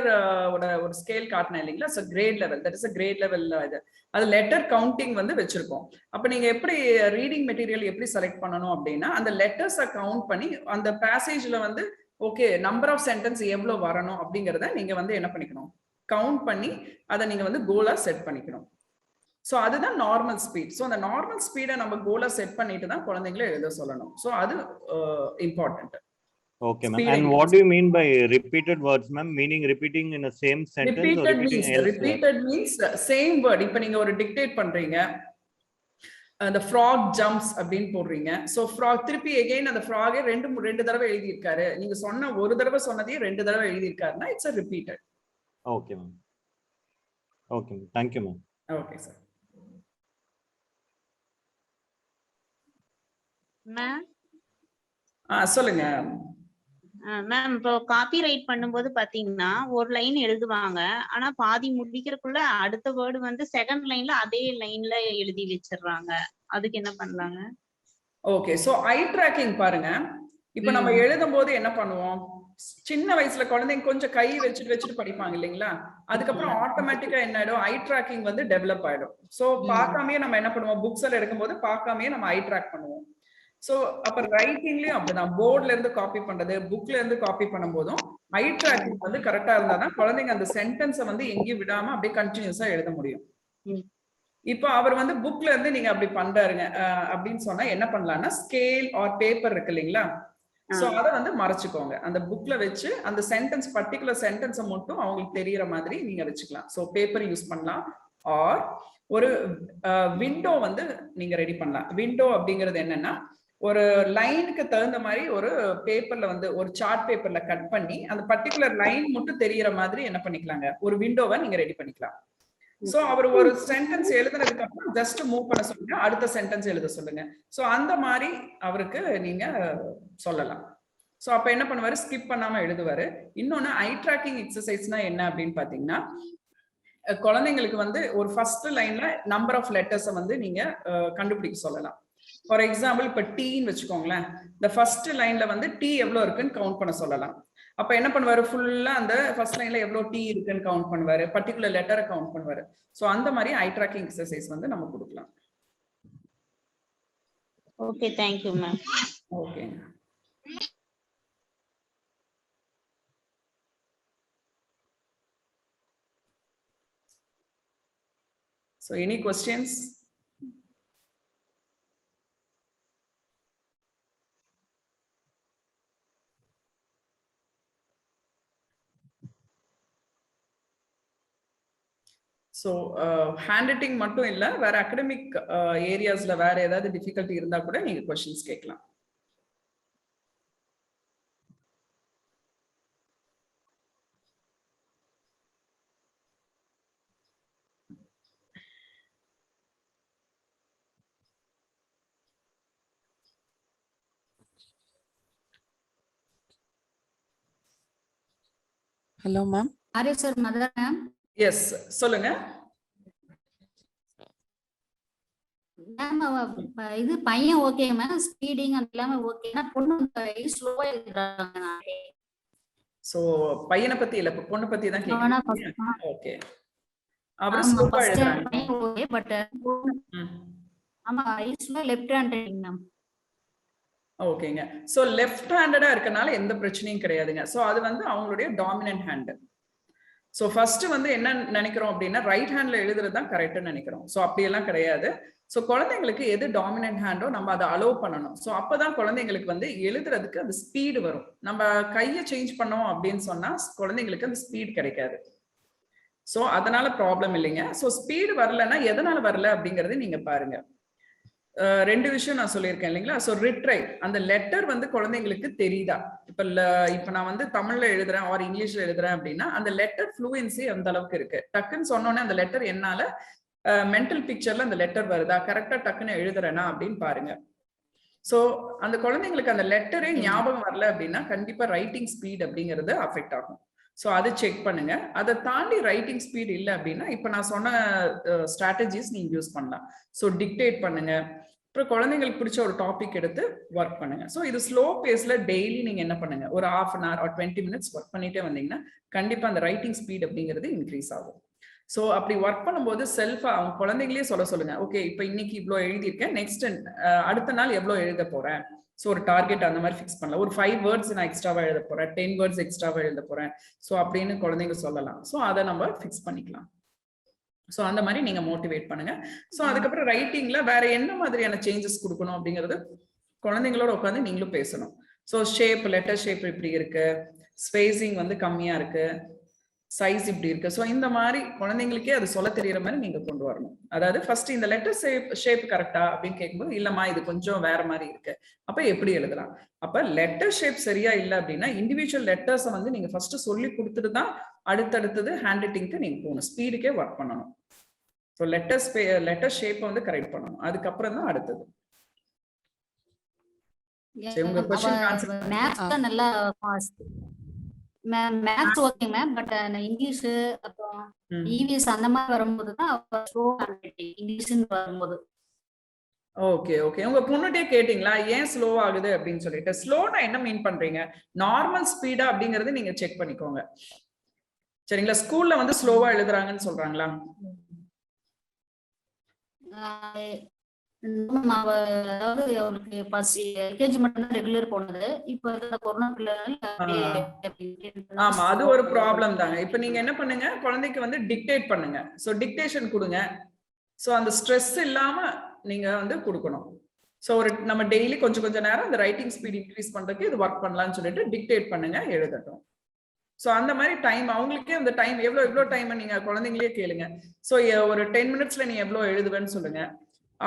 ஒரு scale காட்னா இல்லீங்களா, so grade level, that is a grade level அது letter counting வந்து வச்சிருக்கோம். அப்ப நீங்க எப்படி reading material எப்படி select பண்ணணும் அப்படின்னா அந்த லெட்டர்ஸை கவுண்ட் பண்ணி அந்த பேசேஜ்ல வந்து ஓகே நம்பர் ஆஃப் சென்டென்ஸ் எவ்வளவு வரணும் அப்படிங்கறத நீங்க வந்து என்ன பண்ணிக்கணும், கவுண்ட் பண்ணி அதை நீங்க வந்து கோலா செட் பண்ணிக்கணும். ஸோ அதுதான் நார்மல் ஸ்பீட். ஸோ அந்த நார்மல் ஸ்பீடை நம்ம கோலா செட் பண்ணிட்டு தான் குழந்தைங்களை எழுத சொல்லணும். ஸோ அது important. Okay ma'am. And what do you mean by repeated words ma'am? Meaning repeating in the same sentence or repeating elsewhere? Repeated means same word. இப்போ நீங்க ஒரு டிக்டேட் பண்றீங்க, அந்த ஃப்ராக் ஜம்ப்ஸ் அப்படின்னு போடுறீங்க. ஸோ ஃப்ராக் திருப்பி again அந்த ஃப்ராகே ரெண்டு தடவை எழுதியிருக்காரு, நீங்க சொன்ன ஒரு தடவை சொன்னதையே 2 தடவை எழுதியிருக்காருன்னா it's a repeated. Okay ma'am. Okay, thank you ma'am. Okay sir. Ma'am சொல்லுங்க மேம். இப்போ காப்பி ரைட் பண்ணும்போது பாத்தீங்கன்னா ஒரு லைன் எழுதுவாங்க, ஆனா பாதி முடிக்கிறதுக்குள்ள அடுத்த வேர்டு வந்து செகண்ட் லைன்ல அதே லைன்ல எழுதி வச்சிடுறாங்க. அதுக்கு என்ன பண்ணலாங்க? ஓகே, சோ ஐ ட்ராக்கிங் பாருங்க. இப்போ நம்ம எழுதும் போது என்ன பண்ணுவோம், சின்ன வயசுல குழந்தைங்க கொஞ்சம் கை வச்சுட்டு படிப்பாங்க இல்லைங்களா, அதுக்கப்புறம் ஆட்டோமேட்டிக்கா என்ன ஆயிடும், ஐ ட்ராக்கிங் வந்து டெவலப் ஆயிடும். சோ பார்க்காமயே நம்ம என்ன பண்ணுவோம், புக்ஸ் எல்லாம் எடுக்கும்போது பார்க்காமயே நம்ம ஐ ட்ராக் பண்ணுவோம். ஸோ அப்ப ரைட்டிங்லயும் அப்படிதான், போர்ட்ல இருந்து காப்பி பண்றது, புக்ல இருந்து காப்பி பண்ணும் போதும் ஐ ட்ராக்கிங் வந்து கரெக்டா இருந்தாதான் குழந்தைங்க அந்த சென்டென்ஸை வந்து எங்கேயும் விடாம அப்படியே கண்டினியூஸா எழுத முடியும். இப்போ அவர் வந்து புக்ல இருந்து நீங்க அப்படி பண்றாருங்க அப்படின்னு சொன்னா என்ன பண்ணலாம்னா, ஸ்கேல் ஆர் பேப்பர் இருக்கு இல்லைங்களா, சோ அதை வந்து மறைச்சுக்கோங்க. அந்த புக்ல வச்சு அந்த சென்டென்ஸ், பர்டிகுலர் சென்டென்ஸை மட்டும் அவங்களுக்கு தெரியற மாதிரி நீங்க வச்சுக்கலாம். ஸோ பேப்பர் யூஸ் பண்ணலாம். ஆர் ஒரு விண்டோ வந்து நீங்க ரெடி பண்ணலாம். விண்டோ அப்படிங்கிறது என்னன்னா, ஒரு லைனுக்கு தகுந்த மாதிரி ஒரு பேப்பர்ல வந்து ஒரு சார்ட் பேப்பர்ல கட் பண்ணி அந்த பர்டிகுலர் லைன் மட்டும் தெரியற மாதிரி என்ன பண்ணிக்கலாங்க, ஒரு விண்டோவை நீங்க ரெடி பண்ணிக்கலாம். சோ அவர் ஒரு சென்டென்ஸ் எழுதுனதுக்கு அப்புறம் ஜஸ்ட் மூவ் பண்ண சொல்லுங்க, அடுத்த சென்டென்ஸ் எழுத சொல்லுங்க. சோ அந்த மாதிரி அவருக்கு நீங்க சொல்லலாம். சோ அப்ப என்ன பண்ணுவாரு, ஸ்கிப் பண்ணாம எழுதுவாரு. இன்னொன்னு ஐ ட்ராக்கிங் எக்ஸசைஸ்னா என்ன அப்படின்னு பாத்தீங்கன்னா, குழந்தைங்களுக்கு வந்து ஒரு ஃபர்ஸ்ட் லைன்ல நம்பர் ஆஃப் லெட்டர்ஸை வந்து நீங்க கண்டுபிடிக்க சொல்லலாம். ஃபார் எக்ஸாம்பிள் இப்ப டீன்னு வச்சுக்கோங்களேன், இந்த ஃபர்ஸ்ட் லைன்ல வந்து டீ எவ்வளவு இருக்குன்னு கவுண்ட் பண்ண சொல்லலாம். அப்ப என்ன பண்ணுவாரு, ஃபுல்லா அந்த ஃபர்ஸ்ட் லைன்ல எவ்வளவு டீ இருக்குன்னு கவுண்ட் பண்ணுவாரு, பர்டிகுலர் லெட்டரை கவுண்ட் பண்ணுவாரு. சோ அந்த மாதிரி ஐ ட்ராக்கிங் எக்ஸசைஸ் வந்து நம்ம கொடுக்கலாம். Okay, thank you ma'am. Okay. So any questions? So hand writing மட்டும் இல்ல, வேற அகடமிக் ஏரியாஸ்ல வேற ஏதாவது டிஃபிகல்ட்டி இருந்தா கூட நீங்க கொஸ்டின்ஸ் கேட்கலாம். Hello ma'am. Arya sir, mother ma'am. Yes, சொல்லுங்க மேம். இது பையன் ஓகே மேம், ஸ்பீடிங் அது எல்லாமே ஓகேனா, பொண்ணு ஸ்லோவா எழுதுறாங்க. சோ பையனை பத்தி இல்ல, பொண்ணு பத்தி தான் கேக்குறீங்க. ஓகே, அவர் ஆமா, ஸ்லோவா ஃபர்ஸ்ட் எழுதுறாங்க. பையன் ஓகே, பட் ஆமா ஐஸ்ல லெஃப்ட் ஹேண்ட் ரைட்டிங் மேம். ஓகேங்க. சோ லெஃப்ட் ஹேண்டடா இருக்கனால எந்த பிரச்சனையும் கிடையாதுங்க. சோ அது வந்து அவங்களுடைய டாமினன்ட் ஹேண்ட். சோ ஃபர்ஸ்ட் வந்து என்ன நினைக்கிறோம் அப்படின்னா, ரைட் ஹேண்ட்ல எழுதுறது தான் கரெக்ட்னு நினைக்கிறோம். சோ அப்படியெல்லாம் கிடையாது. சோ குழந்தைங்களுக்கு எது டாமினன்ட் ஹேண்டோ நம்ம அதை அலோவ் பண்ணணும். சோ அப்பதான் குழந்தைங்களுக்கு வந்து எழுதுறதுக்கு அந்த ஸ்பீடு வரும். நம்ம கையை சேஞ்ச் பண்ணோம் அப்படின்னு சொன்னா குழந்தைங்களுக்கு அந்த ஸ்பீட் கிடைக்காது. சோ அதனால ப்ராப்ளம் இல்லைங்க. சோ ஸ்பீடு வரலன்னா எதனால வரல அப்படிங்கறது நீங்க பாருங்க. ரெண்டு விஷயம் நான் சொல்லியிருக்கேன் இல்லைங்களா. சோ ரிட்ரைட், அந்த லெட்டர் வந்து குழந்தைங்களுக்கு தெரியுதா, இப்ப நான் வந்து தமிழ்ல எழுதுறேன் ஆர் இங்கிலீஷ்ல எழுதுறேன் அப்படின்னா அந்த லெட்டர் ஃப்ளூயன்சி அந்த அளவுக்கு இருக்கு. டக்குன்னு சொன்னோன்னே அந்த லெட்டர் என்னால மென்டல் பிக்சர்ல அந்த லெட்டர் வருதா, கரெக்டா டக்குன்னு எழுதுறேனா அப்படின்னு பாருங்க. சோ அந்த குழந்தைங்களுக்கு அந்த லெட்டரே ஞாபகம் வரல அப்படின்னா கண்டிப்பா ரைட்டிங் ஸ்பீட் அப்படிங்கிறது அஃபெக்ட் ஆகும். சோ அதை செக் பண்ணுங்க. அதை தாண்டி ரைட்டிங் ஸ்பீட் இல்லை அப்படின்னா இப்ப நான் சொன்ன ஸ்ட்ராட்டஜிஸ் நீங்க யூஸ் பண்ணலாம். சோ டிக்டேட் பண்ணுங்க, அப்புறம் குழந்தைங்களுக்கு பிடிச்ச ஒரு டாபிக் எடுத்து ஒர்க் பண்ணுங்க. ஸோ இது ஸ்லோ பேஸ்ல டெய்லி நீங்க என்ன பண்ணுங்க, ஒரு 1/2 hour or 20 minutes ஒர்க் பண்ணிட்டே வந்தீங்கன்னா கண்டிப்பா அந்த ரைட்டிங் ஸ்பீட் அப்படிங்கிறது இன்க்ரீஸ் ஆகும். ஸோ அப்படி ஒர்க் பண்ணும்போது செல்ஃபா அவங்க குழந்தைங்களே சொல்லுங்க, ஓகே இப்போ இன்னைக்கு இவ்வளோ எழுதியிருக்கேன், நெக்ஸ்ட் அடுத்த நாள் எவ்வளோ எழுத போறேன். ஸோ ஒரு டார்கெட் அந்த மாதிரி ஃபிக்ஸ் பண்ணலாம். ஒரு 5 words நான் எக்ஸ்ட்ராவா எழுத போறேன், 10 words எக்ஸ்ட்ராவா எழுத போறேன். ஸோ அப்படின்னு குழந்தைங்க சொல்லலாம். ஸோ அதை நம்ம ஃபிக்ஸ் பண்ணிக்கலாம். ஸோ அந்த மாதிரி நீங்க மோட்டிவேட் பண்ணுங்க. ஸோ அதுக்கப்புறம் ரைட்டிங்ல வேற என்ன மாதிரியான சேஞ்சஸ் கொடுக்கணும் அப்படிங்கிறது குழந்தைங்களோட உட்காந்து நீங்களும் பேசணும். ஸோ ஷேப், லெட்டர் ஷேப் இப்படி இருக்கு, ஸ்பேசிங் வந்து கம்மியா இருக்கு, சைஸ் இப்படி இருக்கு. ஸோ இந்த மாதிரி குழந்தைங்களுக்கே அது சொல்ல தெரியற மாதிரி நீங்க கொண்டு வரணும். அதாவது ஃபர்ஸ்ட் இந்த லெட்டர் ஷேப் கரெக்டா அப்படின்னு கேட்கும்போது இல்லம்மா இது கொஞ்சம் வேற மாதிரி இருக்கு, அப்ப எப்படி எழுதலாம். அப்ப லெட்டர் ஷேப் சரியா இல்லை அப்படின்னா இண்டிவிஜுவல் லெட்டர்ஸை வந்து நீங்க ஃபர்ஸ்ட் சொல்லி கொடுத்துட்டு தான் அடுத்தடுத்தது ஹேண்ட் ரைட்டிங்க்கு நீங்க போகணும், ஸ்பீடுக்கே ஒர்க் பண்ணணும். ஸோ லெட்டர் ஷேப் வந்து கரெக்ட் பண்ணணும், அதுக்கப்புறம் தான் அடுத்தது. உங்க क्वेश्चन ஆன்சர் மேத்ஸ் தான் நல்லா fast ma'am. Maths okay ma'am, but English அப்புறம் இவிஎஸ் அந்த மாதிரி வரும்போது தான் ஸ்லோ இங்கிலீஷ்னு வரும்போது. Okay okay. உங்க பொண்ணுட்டே கேட்டீங்களா ஏன் ஸ்லோ ஆகுது அப்படின்னு சொல்லிட்டு? ஸ்லோனா என்ன மீன் பண்றீங்க, நார்மல் ஸ்பீடா அப்படிங்கறது நீங்க செக் பண்ணிக்கோங்க. சரிங்களா? ஸ்கூல்ல வந்து ஸ்லோவா எழுதுறாங்கன்னு சொல்றாங்களா? அதாவது அவளுக்கு எல்கேஜி மட்டும் தான் ரெகுலர் போனது. இப்போ கொரோனா ஆமா, அது ஒரு ப்ராப்ளம் தாங்க. இப்ப நீங்க என்ன பண்ணுங்க, குழந்தைக்கு வந்து டிக்டேட் பண்ணுங்க. சோ டிக்டேஷன் கொடுங்க. சோ அந்த ஸ்ட்ரெஸ் இல்லாம நீங்க வந்து கொடுக்கணும். சோ ஒரு நம்ம டெய்லி கொஞ்சம் நேரம் அந்த ரைட்டிங் ஸ்பீட் இன்க்ரீஸ் பண்றதுக்கு இது ஒர்க் பண்ணலாம்னு சொல்லிட்டு டிக்டேட் பண்ணுங்க, எழுதட்டும். சோ அந்த மாதிரி டைம் அவங்களுக்கே அந்த டைம் எவ்வளவு டைம் நீங்க குழந்தைங்களே கேளுங்க. சோ ஒரு 10 மினிட்ஸ்ல நீ எவ்வளவு எழுதுவேன்னு சொல்லுங்க,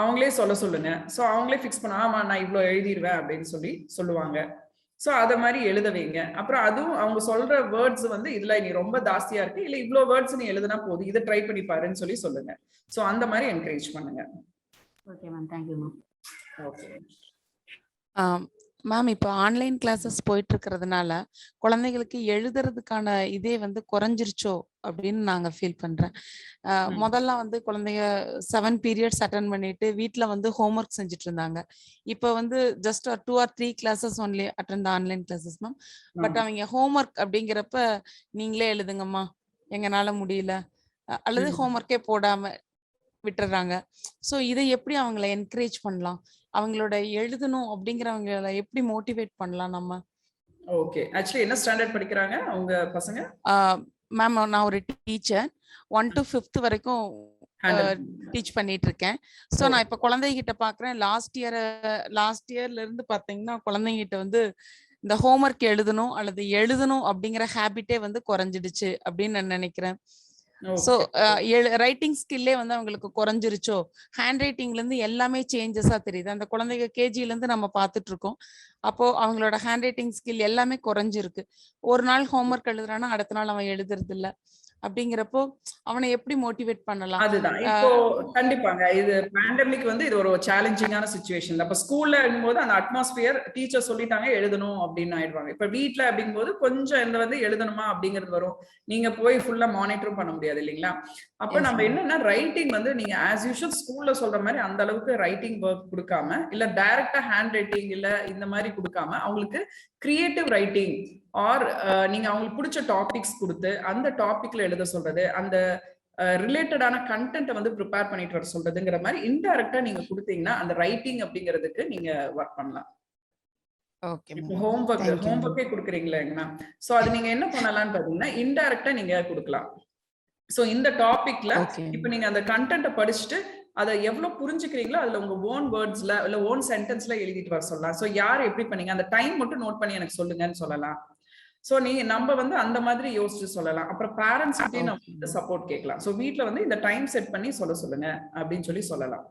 அவங்களே சொல்லுங்க. சோ அவங்களே ஃபிக்ஸ் பண்ண, ஆமா நான் இவ்வளவு எழுதிடுவேன் அப்படின்னு சொல்லுவாங்க. சோ அத மாதிரி எழுத வைங்க. அப்புறம் அதுவும் அவங்க சொல்ற வேர்ட்ஸ் வந்து இதுல நீ ரொம்ப ஜாஸ்தியா இருக்கு, இல்ல இவ்வளவு வேர்ட்ஸ் நீ எழுதுனா போதும், இதை ட்ரை பண்ணி பாருன்னு சொல்லுங்க. சோ அந்த மாதிரி என்கரேஜ் பண்ணுங்க. Okay ma'am, thank you ma'am. Okay ma'am, இப்போ ஆன்லைன் கிளாஸஸ் போயிட்டு இருக்கிறதுனால குழந்தைகளுக்கு எழுதுறதுக்கான இதே வந்து குறைஞ்சிருச்சோ அப்படின்னு நாங்க ஃபீல் பண்றேன். முதல்ல வந்து குழந்தைங்க 7 பீரியட்ஸ் அட்டன் பண்ணிட்டு வீட்டுல வந்து ஹோம்ஒர்க் செஞ்சுட்டு இருந்தாங்க. இப்போ வந்து just 2 or 3 classes only attend online classes ma'am. But அவங்க ஹோம்ஒர்க் அப்படிங்கிறப்ப நீங்களே எழுதுங்கம்மா, எங்கனால முடியல, அல்லது ஹோம்ஒர்க்கே போடாம விட்டுறாங்க. ஸோ இதை எப்படி அவங்கள என்கரேஜ் பண்ணலாம், அவங்களோட எழுதணும் அப்படிங்கிறவங்கள எப்படி மோட்டிவேட் பண்ணலாம் நம்ம? ஓகே, ஆக்சுவலி என்ன ஸ்டாண்டர்ட் படிக்கிறாங்க உங்க பசங்க? மேம், நான் ஒரு டீச்சர் 1 to 5th வரைக்கும் டீச் பண்ணிட்டு இருக்கேன். ஸோ நான் இப்ப குழந்தைகிட்ட பாக்குறேன், லாஸ்ட் இயர்ல இருந்து பாத்தீங்கன்னா குழந்தைகிட்ட வந்து இந்த ஹோம்ஒர்க் எழுதணும் அப்படிங்கிற ஹேபிட்டே வந்து குறைஞ்சிடுச்சு அப்படின்னு நான் நினைக்கிறேன். ஸோ ரைட்டிங் ஸ்கில்லே வந்து அவங்களுக்கு குறைஞ்சிருச்சோ, ஹேண்ட் ரைட்டிங்ல இருந்து எல்லாமே சேஞ்சஸா தெரியுது. அந்த குழந்தைங்க கேஜில இருந்து நம்ம பார்த்துட்டு இருக்கோம். அப்போ அவங்களோட ஹேண்ட் ரைட்டிங் ஸ்கில் எல்லாமே குறைஞ்சிருக்கு. ஒரு நாள் ஹோம்ஒர்க் எழுதுறானா அடுத்த நாள் அவன் எழுதுறது இல்ல. அப்படிங்கிறப்போ அவனை எப்படி மோட்டிவேட் பண்ணலாம்? அதுதான் இப்போ கண்டிப்பாங்க இது பேண்டமிக் வந்து இது ஒரு சேலஞ்சிங்கான சிச்சுவேஷன். அப்ப ஸ்கூல்ல இருக்கும்போது அந்த அட்மாஸ்பியர் டீச்சர் சொல்லிட்டாங்க எழுதணும் அப்படின்னு ஆயிடுவாங்க. இப்ப வீட்டுல அப்படிங்கும்போது கொஞ்சம் இந்த வந்து எழுதணுமா அப்படிங்கிறது வரும். நீங்க போய் ஃபுல்லா மானிட்டரும் பண்ண முடியாது இல்லைங்களா? அப்ப நம்ம என்னன்னா ரைட்டிங் வந்து நீங்க ஆஸ் யூஷுவல் ஸ்கூல்ல சொல்ற மாதிரி அந்த அளவுக்கு ரைட்டிங் ஒர்க் கொடுக்காம, இல்ல டைரக்டா ஹேண்ட் ரைட்டிங் இல்ல இந்த மாதிரி கொடுக்காம அவங்களுக்கு கிரியேட்டிவ் ரைட்டிங் ஆர் நீங்க அவங்களுக்கு பிடிச்ச டாபிக்ஸ் கொடுத்து அந்த டாபிக்ல எழுத சொல்றது, அந்த ரிலேட்டடான கண்டென்ட்டை வந்து ப்ரிப்பேர் பண்ணிட்டு வர சொல்றதுங்கிற மாதிரி இன்டைரக்டா நீங்க கொடுத்தீங்கன்னா அந்த ரைட்டிங் அப்படிங்கிறதுக்கு நீங்க ஒர்க் பண்ணலாம். ஹோம்ஒர்க்கே கொடுக்குறீங்களா? சோ அது நீங்க என்ன பண்ணலாம்னு பாத்தீங்கன்னா இன்டைரக்டா நீங்க கொடுக்கலாம். சோ இந்த டாபிக்ல இப்ப நீங்க அந்த கண்டென்ட்டை படிச்சுட்டு அதை எவ்வளவு புரிஞ்சுக்கிறீங்களோ அதுல உங்க ஓன் வேர்ட்ஸ்ல இல்ல ஓன் சென்டென்ஸ்ல எழுதிட்டு வர சொல்லலாம். சோ யார் எப்படி பண்ணீங்க அந்த டைம் மட்டும் நோட் பண்ணி எனக்கு சொல்லுங்கன்னு சொல்லலாம். சோ நம்ம வந்து அந்த மாதிரி யோசிச்சு சொல்லலாம். அப்புறம் பேரண்ட்ஸ் கிட்டே நம்ம சப்போர்ட் கேட்கலாம். சோ வீட்ல வந்து இந்த டைம் செட் பண்ணி சொல்லுங்க அப்படின்னு சொல்லலாம்.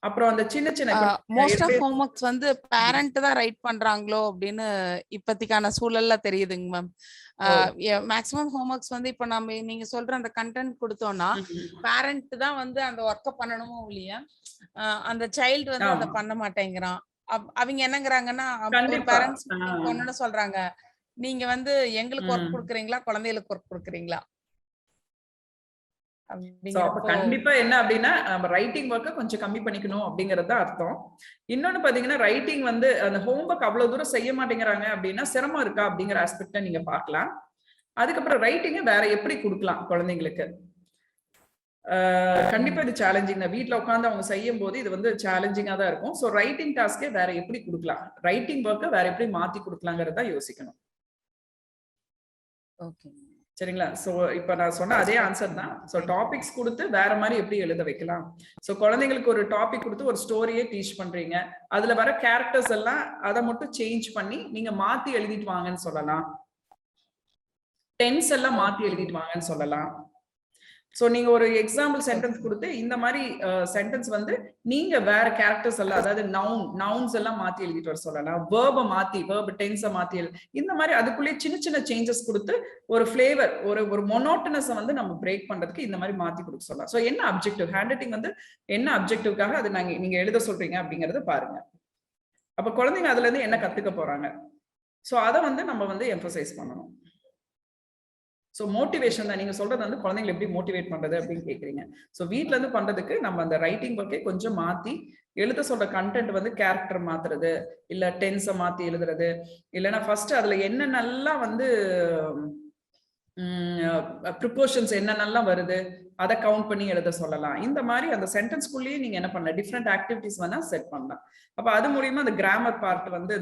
அப்புறம் அந்த சின்ன மோஸ்ட் ஆஃப் ஹோம்ஒர்க்ஸ் வந்து பேரண்ட் தான் ரைட் பண்றாங்களோ அப்படின்னு இப்பத்திக்கான சூழல்ல தெரியுதுங்க மேம். மேக்ஸிமம் ஹோம்ஒர்க்ஸ் வந்து இப்ப நீங்க சொல்ற அந்த கண்டென்ட் கொடுத்தோம்னா பேரண்ட் தான் வந்து அந்த ஒர்க்க பண்ணணுமோ இல்லையா, அந்த சைல்டு வந்து அதை பண்ண மாட்டேங்கிறான். அவங்க என்னங்கிறாங்கன்னா பேரண்ட்ஸ் ஒன்னு சொல்றாங்க, நீங்க வந்து எங்களுக்கு ஒர்க் கொடுக்குறீங்களா குழந்தைகளுக்கு ஒர்க் கொடுக்குறீங்களா? கண்டிப்பா என்ன அப்படின்னா நம்ம ரைட்டிங் ஒர்க்க கொஞ்சம் கம்மி பண்ணிக்கணும் அப்படிங்கறது அர்த்தம். இன்னொன்னு பாத்தீங்கன்னா ரைட்டிங் வந்து அந்த ஹோம்ஒர்க் அவ்வளவு தூரம் செய்ய மாட்டேங்கிறாங்க அப்படின்னா சிரமம் இருக்கா அப்படிங்கிற ஆஸ்பெக்ட நீங்க பார்க்கலாம். அதுக்கப்புறம் ரைட்டிங்க வேற எப்படி கொடுக்கலாம் குழந்தைங்களுக்கு? கண்டிப்பா இது சேலஞ்சிங் தான். வீட்டுல உட்காந்து அவங்க செய்யும் போது இது வந்து சேலஞ்சிங்கா தான் இருக்கும். சோ ரைட்டிங் டாஸ்கே வேற எப்படி கொடுக்கலாம், ரைட்டிங் ஒர்க்க வேற எப்படி மாத்தி கொடுக்கலாங்கிறத யோசிக்கணும். சரிங்களா? சோ இப்ப நான் சொன்ன அதே ஆன்சர் தான். சோ டாபிக்ஸ் கொடுத்து வேற மாதிரி எப்படி எழுத வைக்கலாம். சோ குழந்தைங்களுக்கு ஒரு டாபிக் கொடுத்து ஒரு ஸ்டோரியே டீச் பண்றீங்க, அதுல வர கேரக்டர்ஸ் எல்லாம் அதை மட்டும் சேஞ்ச் பண்ணி நீங்க மாத்தி எழுதிட்டு வாங்கன்னு சொல்லலாம். டென்ஸ் எல்லாம் மாத்தி எழுதிட்டு வாங்கன்னு சொல்லலாம். சோ நீங்க ஒரு எக்ஸாம்பிள் சென்டென்ஸ் கொடுத்து இந்த மாதிரி சென்டென்ஸ் வந்து நீங்க வேற கேரக்டர்ஸ் எல்லாம், அதாவது நவுன்ஸ் எல்லாம் மாத்தி எழுதிட்டு வர சொல்லலாம். வேர்ப் டென்ஸை மாத்தி இந்த மாதிரி அதுக்குள்ளேயே சின்ன சேஞ்சஸ் கொடுத்து ஒரு ஃபிளேவர் ஒரு மொனோட்டனஸை வந்து நம்ம பிரேக் பண்றதுக்கு இந்த மாதிரி மாத்தி கொடுக்க சொல்லலாம். சோ என்ன அப்ஜெக்டிவ், ஹேண்ட் ரைட்டிங் வந்து என்ன அப்ஜெக்டிவ்காக அது நீங்க எழுத சொல்றீங்க அப்படிங்கறத பாருங்க. அப்ப குழந்தைங்க அதுல இருந்து என்ன கத்துக்க போறாங்க, சோ அதை வந்து நம்ம வந்து எம்பசைஸ் பண்ணணும். சோ மோட்டிவேஷன் தான். நீங்க சொல்றது வந்து குழந்தைங்களை எப்படி மோட்டிவேட் பண்றது அப்படின்னு கேக்குறீங்க. சோ வீட்ல இருந்து பண்றதுக்கு நம்ம அந்த ரைட்டிங் ஒர்க்கே கொஞ்சம் மாத்தி எழுத சொல்ற கண்டென்ட் வந்து கேரக்டர் மாத்துறது, இல்ல டென்ஸை மாத்தி எழுதுறது, இல்லைன்னா ஃபர்ஸ்ட் அதுல என்னென்னலாம் வந்து ப்ரிப்போர்ஷன்ஸ் என்னென்னலாம் வருது அதை கவுண்ட் பண்ணி எழுத சொல்லலாம். இந்த மாதிரி அந்த சென்டென்ஸ்குள்ளேயே நீங்க என்ன பண்ணலாம், டிஃப்ரெண்ட் ஆக்டிவிட்டிஸ் வேணா செட் பண்ணலாம். அப்ப அது மூலியமா அந்த கிராமர் பார்ட் வந்து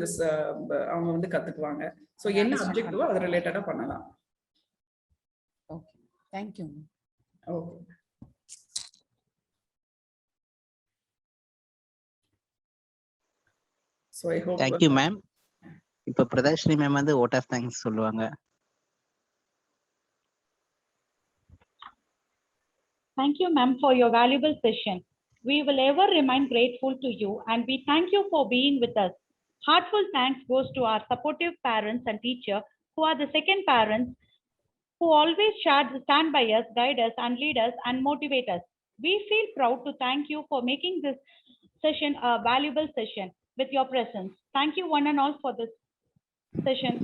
அவங்க வந்து கத்துக்குவாங்க. ஸோ என்ன அப்ஜெக்டிவோ அது ரிலேட்டடா பண்ணலாம். Okay, thank you. Okay. So I hope. Thank you, ma'am. இப்போ பிரதர்ஷினி மேம் வந்து vote of thanks சொல்லுவாங்க. Thank you, ma'am, for your valuable session. We will ever remain grateful to you and we thank you for being with us. Heartfelt thanks goes to our supportive parents and teachers who are the second parents who always stand by us, guide us and lead us and motivate us. We feel proud to thank you for making this session a valuable session with your presence. Thank you one and all for this session.